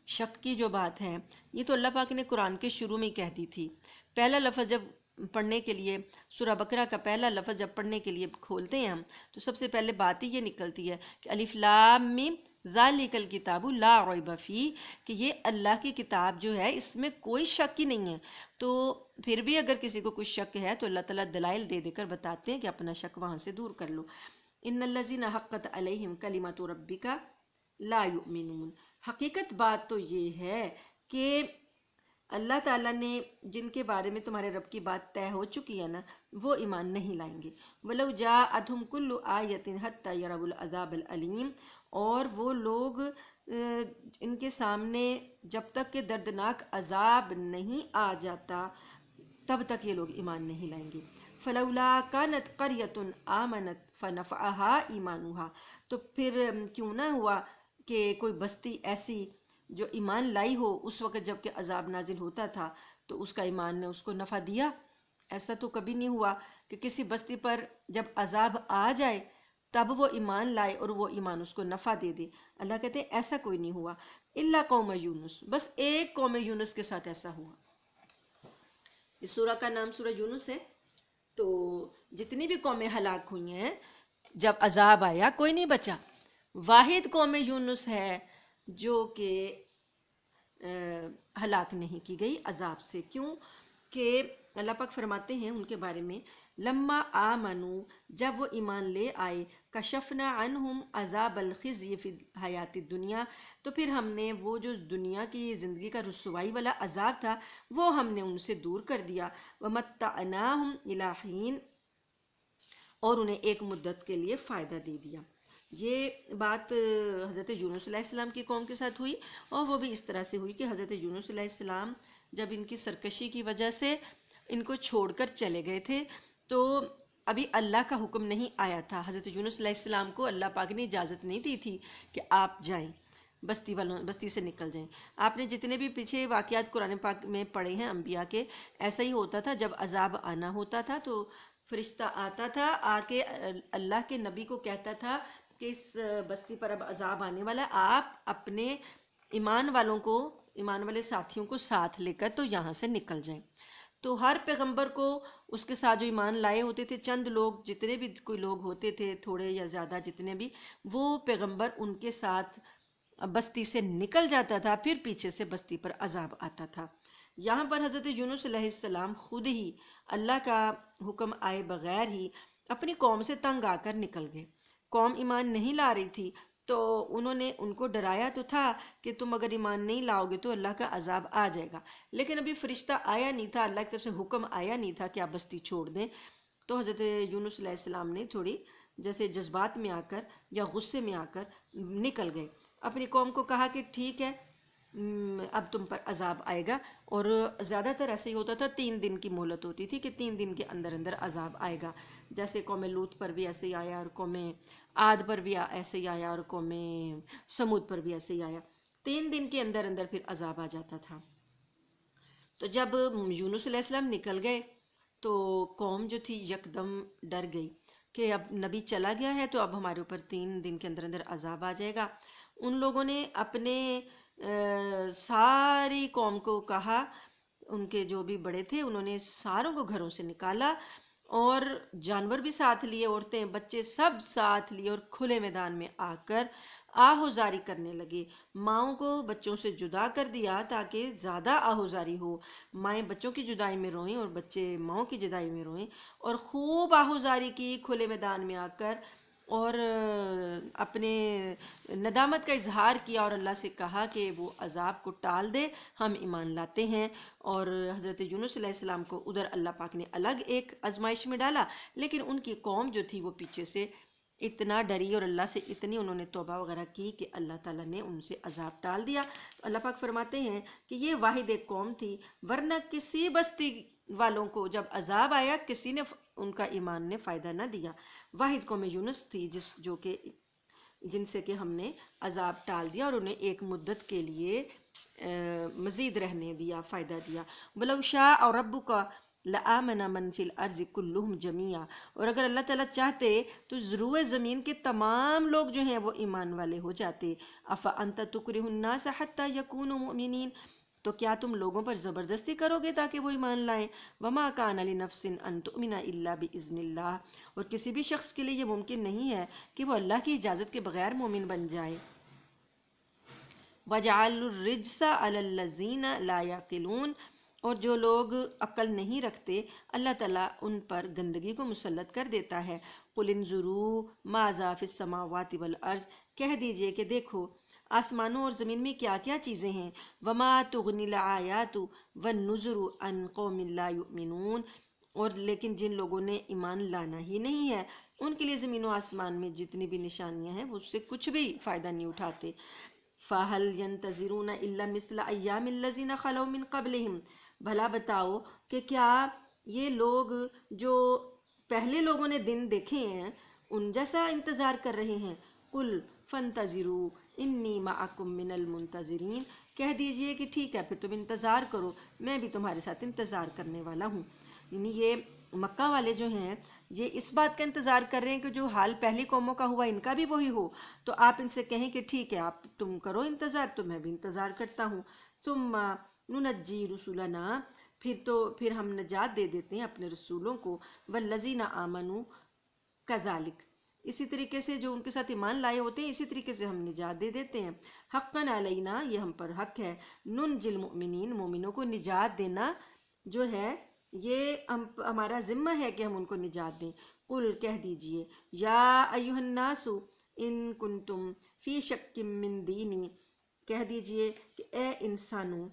شک کی جو بات ہے یہ تو اللہ پاک نے قرآن کے شروع میں ہی کہہ دی تھی۔ پہلا لفظ جب پڑھنے کے لیے سورہ بقرہ کا پہلا لفظ جب پڑھنے کے لیے کھولتے ہیں ہم تو سب سے پہلے بات ہی یہ نکلتی ہے کہ الف لام میم ذالک الکتاب لا ریب فیہ، کہ یہ اللہ کی کتاب جو ہے اس میں کوئی شک ہی نہیں ہے۔ تو پھر بھی اگر کسی کو کوئی شک ہے تو اللہ تعالیٰ دلائل دے دے کر بتاتے ہیں کہ اپنا شک وہاں سے دور کر لو۔ ان الذین حقت علیہم کلمۃ ربک لا یؤمنون، حقیقت بات تو یہ ہے کہ اللہ تعالیٰ نے جن کے بارے میں تمہارے رب کی بات طے ہو چکی ہے نا وہ ایمان نہیں لائیں گے۔ وَلَوْ جَاءَتْهُمْ كُلُّ آیَةٍ حَتَّى يَرَوُا الْعَذَابَ الْأَلِيمَ، اور وہ لوگ ان کے سامنے جب تک کہ دردناک عذاب نہیں آ جاتا تب تک یہ لوگ ایمان نہیں لائیں گے۔ فَلَوْلَا كَانَتْ قَرْيَةٌ آمَنَتْ فَنَفَعَهَا إِيمَانُهَا، تو پھر کیوں نہ ہوا کہ کوئی بستی ایسی جو ایمان لائی ہو اس وقت جب کہ عذاب نازل ہوتا تھا تو اس کا ایمان نے اس کو نفع دیا۔ ایسا تو کبھی نہیں ہوا کہ کسی بستی پر جب عذاب آ جائے تب وہ ایمان لائے اور وہ ایمان اس کو نفع دے دے۔ اللہ کہتے ہیں ایسا کوئی نہیں ہوا، الا قوم یونس، بس ایک قوم یونس کے ساتھ ایسا ہوا۔ اس سورہ کا نام سورہ یونس ہے، تو جتنی بھی قومیں ہلاک ہوئی ہیں جب عذاب آیا کوئی نہیں بچا، واحد قوم یونس ہے جو کہ ہلاک نہیں کی گئی عذاب سے۔ کیوں کہ اللہ پاک فرماتے ہیں ان کے بارے میں، لما آمنو، جب وہ ایمان لے آئے، کشفنا عنہم عذاب الخزی فی الحیات الدنیا، تو پھر ہم نے وہ جو دنیا کی زندگی کا رسوائی والا عذاب تھا وہ ہم نے ان سے دور کر دیا، ومتعناہم الی حین، اور انہیں ایک مدت کے لیے فائدہ دے دیا۔ یہ بات حضرت یونس علیہ السلام کی قوم کے ساتھ ہوئی، اور وہ بھی اس طرح سے ہوئی کہ حضرت یونس علیہ السلام جب ان کی سرکشی کی وجہ سے ان کو چھوڑ کر چلے گئے تھے تو ابھی اللہ کا حکم نہیں آیا تھا۔ حضرت یونس علیہ السلام کو اللہ پاک نے اجازت نہیں دی تھی کہ آپ جائیں، بستی سے نکل جائیں۔ آپ نے جتنے بھی پیچھے واقعات قرآن پاک میں پڑھے ہیں انبیاء کے، ایسا ہی ہوتا تھا، جب عذاب آنا ہوتا تھا تو فرشتہ آتا تھا، آ کے اللہ کے نبی کو کہتا تھا کہ اس بستی پر اب عذاب آنے والا ہے، آپ اپنے ایمان والے ساتھیوں کو ساتھ لے کر تو یہاں سے نکل جائیں۔ تو ہر پیغمبر کو اس کے ساتھ جو ایمان لائے ہوتے تھے، چند لوگ، جتنے بھی کوئی لوگ ہوتے تھے، تھوڑے یا زیادہ جتنے بھی، وہ پیغمبر ان کے ساتھ بستی سے نکل جاتا تھا، پھر پیچھے سے بستی پر عذاب آتا تھا۔ یہاں پر حضرت یونس علیہ السلام خود ہی اللہ کا حکم آئے بغیر ہی اپنی قوم سے تنگ آ کر نکل گئے۔ قوم ایمان نہیں لا رہی تھی تو انہوں نے ان کو ڈرایا تو تھا کہ تم اگر ایمان نہیں لاؤ گے تو اللہ کا عذاب آ جائے گا، لیکن ابھی فرشتہ آیا نہیں تھا، اللہ کی طرف سے حکم آیا نہیں تھا کہ آپ بستی چھوڑ دیں۔ تو حضرت یونس علیہ السلام نے تھوڑی جیسے جذبات میں آ کر یا غصے میں آ کر نکل گئے، اپنی قوم کو کہا کہ ٹھیک ہے اب تم پر عذاب آئے گا، اور زیادہ تر ایسے ہی ہوتا تھا، 3 دن کی مہلت ہوتی تھی کہ 3 دن کے اندر اندر عذاب آئے گا، جیسے قوم لوط پر بھی ایسے ہی آیا، اور قوم عاد پر بھی ایسے ہی آیا، اور قوم سمود پر بھی ایسے ہی آیا، 3 دن کے اندر اندر پھر عذاب آ جاتا تھا۔ تو جب یونس علیہ السلام نکل گئے تو قوم جو تھی یکدم ڈر گئی کہ اب نبی چلا گیا ہے تو اب ہمارے اوپر 3 دن کے اندر اندر عذاب آ جائے گا۔ ان لوگوں نے اپنے ساری قوم کو کہا، ان کے جو بھی بڑے تھے انہوں نے ساروں کو گھروں سے نکالا، اور جانور بھی ساتھ لیے، عورتیں بچے سب ساتھ لیے، اور کھلے میدان میں آ کر آہوزاری کرنے لگے۔ ماؤں کو بچوں سے جدا کر دیا تاکہ زیادہ آہوزاری ہو، مائیں بچوں کی جدائی میں روئیں اور بچے ماؤں کی جدائی میں روئیں، اور خوب آہوزاری کی کھلے میدان میں آ کر، اور اپنے ندامت کا اظہار کیا، اور اللہ سے کہا کہ وہ عذاب کو ٹال دے، ہم ایمان لاتے ہیں۔ اور حضرت یونس علیہ السلام کو ادھر اللہ پاک نے الگ ایک آزمائش میں ڈالا، لیکن ان کی قوم جو تھی وہ پیچھے سے اتنا ڈری اور اللہ سے اتنی انہوں نے توبہ وغیرہ کی کہ اللہ تعالیٰ نے ان سے عذاب ٹال دیا۔ تو اللہ پاک فرماتے ہیں کہ یہ واحد ایک قوم تھی، ورنہ کسی بستی والوں کو جب عذاب آیا کسی نے ان کا ایمان نے فائدہ نہ دیا۔ واحد قوم یونس تھی جن سے کہ ہم نے عذاب ٹال دیا اور انہیں ایک مدت کے لیے مزید رہنے دیا، فائدہ دیا۔ وَلَوْ شَاءَ رَبُّكَ لَآمَنَ مَنْ فِي الْأَرْضِ كُلُّهُمْ جَمِيعًا، اور اگر اللہ تعالیٰ چاہتے تو ضرور زمین کے تمام لوگ جو ہیں وہ ایمان والے ہو جاتے۔ أَفَأَنْتَ تُكْرِهُ النَّاسَ حَتَّى يَكُونُوا مُؤْمِنِينَ، تو کیا تم لوگوں پر زبردستی کرو گے تاکہ وہ ایمان لائیں؟ وَمَا كَانَ لِنَفْسٍ أَن تُؤْمِنَ إِلَّا بِإِذْنِ اللَّهِ، اور کسی بھی شخص کے لیے یہ ممکن نہیں ہے کہ وہ اللہ کی اجازت کے بغیر مومن بن جائے۔ وَجَعَلُوا الرِّجْسَ عَلَى الَّذِينَ لَا يَعْقِلُونَ، اور جو لوگ عقل نہیں رکھتے اللہ تعالیٰ ان پر گندگی کو مسلط کر دیتا ہے۔ قُلِ انظُرُوا مَاذَا فِي السَّمَاوَاتِ وَالْأَرْضِ، کہہ دیجئے کہ دیکھو آسمانوں اور زمین میں کیا کیا چیزیں ہیں۔ وَمَا تُغْنِ الْآيَاتُ وَالنُّذُرُ عَنْ قَوْمٍ لَا يُؤْمِنُونَ، اور لیکن جن لوگوں نے ایمان لانا ہی نہیں ہے ان کے لیے زمین و آسمان میں جتنی بھی نشانیاں ہیں وہ اس سے کچھ بھی فائدہ نہیں اٹھاتے۔ فَهَلْ يَنْتَظِرُونَ إِلَّا مِثْلَ أَيَّامِ الَّذِينَ خَلَوْا مِنْ قَبْلِهِمْ، بھلا بتاؤ کہ کیا یہ لوگ جو پہلے لوگوں نے دن دیکھے ہیں ان جیسا انتظار کر رہے ہیں؟ قُلْ فَانْتَظِرُوا إِنِّي مَعَكُمْ مِنَ الْمُنْتَظِرِينَ، کہہ دیجئے کہ ٹھیک ہے پھر تم انتظار کرو، میں بھی تمہارے ساتھ انتظار کرنے والا ہوں۔ یعنی یہ مکہ والے جو ہیں یہ اس بات کا انتظار کر رہے ہیں کہ جو حال پہلی قوموں کا ہوا ان کا بھی وہی ہو، تو آپ ان سے کہیں کہ ٹھیک ہے آپ تم کرو انتظار، تو میں بھی انتظار کرتا ہوں۔ ثُمَّ نُنَجِّي رُسُلَنَا، پھر ہم نجات دے دیتے ہیں اپنے رسولوں کو، وَالَّذِينَ آمَنُوا كَذَلِكَ، اسی طریقے سے جو ان کے ساتھ ایمان لائے ہوتے ہیں اسی طریقے سے ہم نجات دے دیتے ہیں۔ حقاً علینا، یہ ہم پر حق ہے، ننجی المؤمنین، مومنوں کو نجات دینا جو ہے یہ ہمارا ذمہ ہے کہ ہم ان کو نجات دیں۔ قل کہہ دیجئے، یا ایھا الناس ان کنتم فی شک من دینی، کہہ دیجئے کہ اے انسانوں،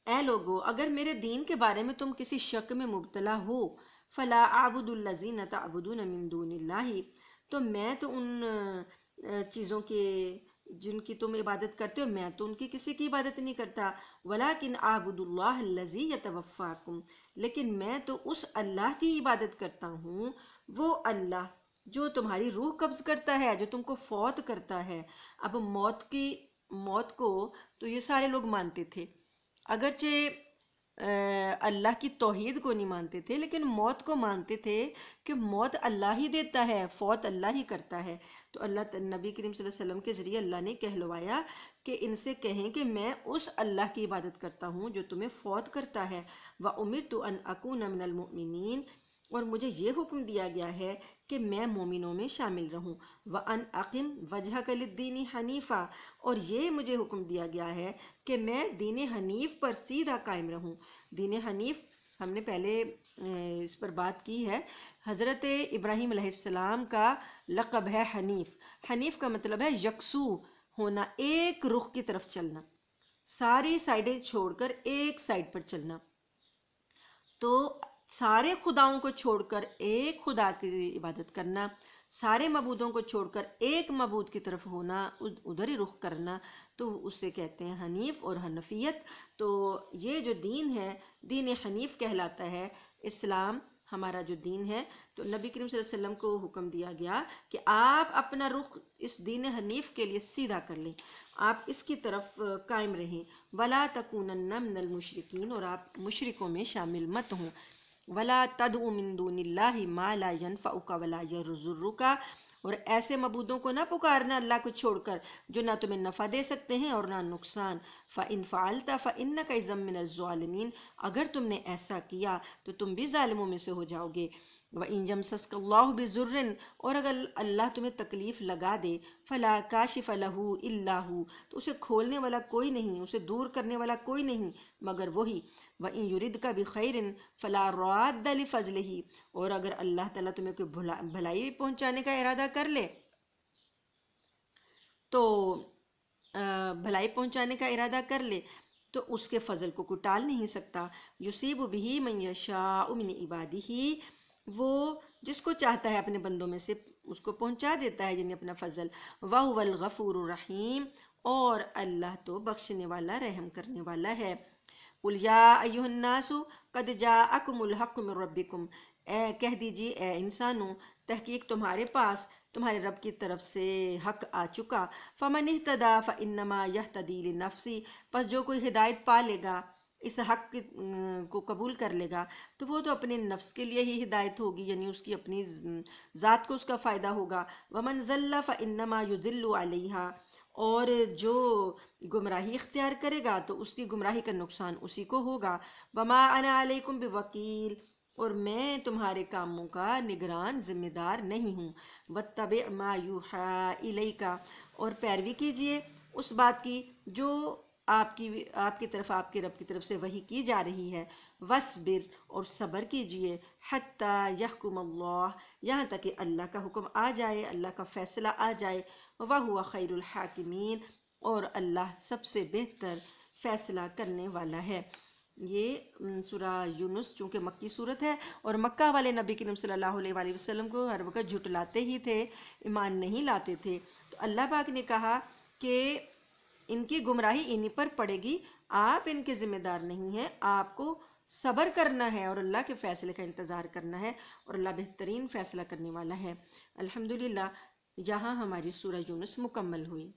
اے لوگو، اگر میرے دین کے بارے میں تم کسی شک میں مبتلا ہو، فلا اعبد الذین تعبدون من دون اللہ، تو میں تو ان چیزوں کے جن کی تم عبادت کرتے ہو، میں تو ان کی کسی کی عبادت نہیں کرتا، ولیکن اعبد اللہ الذی یتوفاکم، لیکن میں تو اس اللہ کی عبادت کرتا ہوں، وہ اللہ جو تمہاری روح قبض کرتا ہے، جو تم کو فوت کرتا ہے۔ اب موت کو تو یہ سارے لوگ مانتے تھے، اگرچہ اللہ کی توحید کو نہیں مانتے تھے، لیکن موت کو مانتے تھے کہ موت اللہ ہی دیتا ہے، فوت اللہ ہی کرتا ہے۔ تو اللہ نبی کریم صلی اللہ علیہ وسلم کے ذریعے اللہ نے کہلوایا کہ ان سے کہیں کہ میں اس اللہ کی عبادت کرتا ہوں جو تمہیں فوت کرتا ہے، وَأُمِرْتُ أَنْ أَكُونَ مِنَ الْمُؤْمِنِينَ، اور مجھے یہ حکم دیا گیا ہے کہ میں مومنوں میں شامل رہوں، وَأَنْ أَقِمْ وَجْهَكَ لِلدِّينِ حَنِيفًا، اور یہ مجھے حکم دیا گیا ہے کہ میں دین حنیف پر سیدھا قائم رہوں۔ دین حنیف ہم نے پہلے اس پر بات کی ہے، حضرت ابراہیم علیہ السلام کا لقب ہے حنیف۔ حنیف کا مطلب ہے یکسو ہونا، ایک رخ کی طرف چلنا، ساری سائڈیں چھوڑ کر ایک سائڈ پر چلنا۔ تو سارے خداؤں کو چھوڑ کر ایک خدا کی عبادت کرنا، سارے معبودوں کو چھوڑ کر ایک معبود کی طرف ہونا، ادھر ہی رخ کرنا، تو اسے کہتے ہیں حنیف اور حنفیت۔ تو یہ جو دین ہے، دین حنیف کہلاتا ہے۔ اسلام ہمارا جو دین ہے، تو نبی کریم صلی اللہ علیہ وسلم کو حکم دیا گیا کہ آپ اپنا رخ اس دین حنیف کے لیے سیدھا کر لیں، آپ اس کی طرف قائم رہیں، ولا تکونن من المشرکین، اور آپ مشرکوں میں شامل مت ہوں، ولا تدعو من دون اللہ ما لا ينفعک ولا یضرک، اور ایسے معبودوں کو نہ پکارنا اللہ کو چھوڑ کر جو نہ تمہیں نفع دے سکتے ہیں اور نہ نقصان۔ فَإِن فَعَلْتَ فَإِنَّكَ إِذًا مِّنَ الظَّالِمِينَ، اگر تم نے ایسا کیا تو تم بھی ظالموں میں سے ہو جاؤ گے۔ وَإِن يَمْسَسْكَ اللَّهُ بِضُرٍّ، اور اگر اللہ تمہیں تکلیف لگا دے، فَلَا كَاشِفَ لَهُ إِلَّا هُوَ، تو اسے کھولنے والا کوئی نہیں، اسے دور کرنے والا کوئی نہیں مگر وہی۔ وَإِن يُرِدْكَ بِخَيْرٍ فَلَا رَادَّ لِفَضْلِهِ، اور اگر اللہ تعالیٰ تمہیں کوئی بھلائی پہنچانے کا ارادہ کر لے تو بھلائی پہنچانے کا ارادہ کر لے تو اس کے فضل کو کوئی ٹال نہیں سکتا۔ یصیب بہ من یشاء من عبادہ، وہ جس کو چاہتا ہے اپنے بندوں میں سے اس کو پہنچا دیتا ہے، یعنی اپنا فضل۔ وَهُوَ الْغَفُورُ الرَّحِيمُ، اور اللہ تو بخشنے والا، رحم کرنے والا ہے۔ قُلْ يَا أَيُّهَا النَّاسُ قَدْ جَاءَكُمُ الْحَقُّ مِنْ رَبِّكُمْ، کہہ دیجیے اے انسانوں، تحقیق تمہارے پاس تمہارے رب کی طرف سے حق آ چکا۔ فَمَنِ اهْتَدَىٰ فَإِنَّمَا يَهْتَدِي لِنَفْسِهِ، پس جو کوئی ہدایت پا لے گا، اس حق کو قبول کر لے گا، تو وہ تو اپنے نفس کے لیے ہی ہدایت ہوگی، یعنی اس کی اپنی ذات کو اس کا فائدہ ہوگا۔ وَمَنْ ضَلَّ فَإِنَّمَا يُضِلُّ عَلَيْهَا، اور جو گمراہی اختیار کرے گا تو اس کی گمراہی کا نقصان اسی کو ہوگا۔ وَمَا أَنَا عَلَيْكُمْ بِوَكِيلٍ، اور میں تمہارے کاموں کا نگران ذمہ دار نہیں ہوں۔ وَاتَّبِعْ مَا يُوحَىٰ إِلَيْكَ، اور پیروی کیجیے اس بات کی جو آپ کی طرف، آپ کے رب کی طرف سے وحی کی جا رہی ہے۔ وَاصْبِرْ، اور صبر کیجیے، حَتَّىٰ يَحْكُمَ اللَّهُ، یہاں تک کہ اللہ کا حکم آ جائے، اللہ کا فیصلہ آ جائے۔ وَهُوَ خَيْرُ الْحَاكِمِينَ، اور اللہ سب سے بہتر فیصلہ کرنے والا ہے۔ یہ سورہ یونس چونکہ مکی صورت ہے، اور مکہ والے نبی کریم صلی اللہ علیہ وآلہ وسلم کو ہر وقت جھٹلاتے ہی تھے، ایمان نہیں لاتے تھے، تو اللہ پاک نے کہا کہ ان کی گمراہی انہی پر پڑے گی، آپ ان کے ذمہ دار نہیں ہیں، آپ کو صبر کرنا ہے اور اللہ کے فیصلے کا انتظار کرنا ہے، اور اللہ بہترین فیصلہ کرنے والا ہے۔ الحمدللہ، یہاں ہماری سورہ یونس مکمل ہوئی۔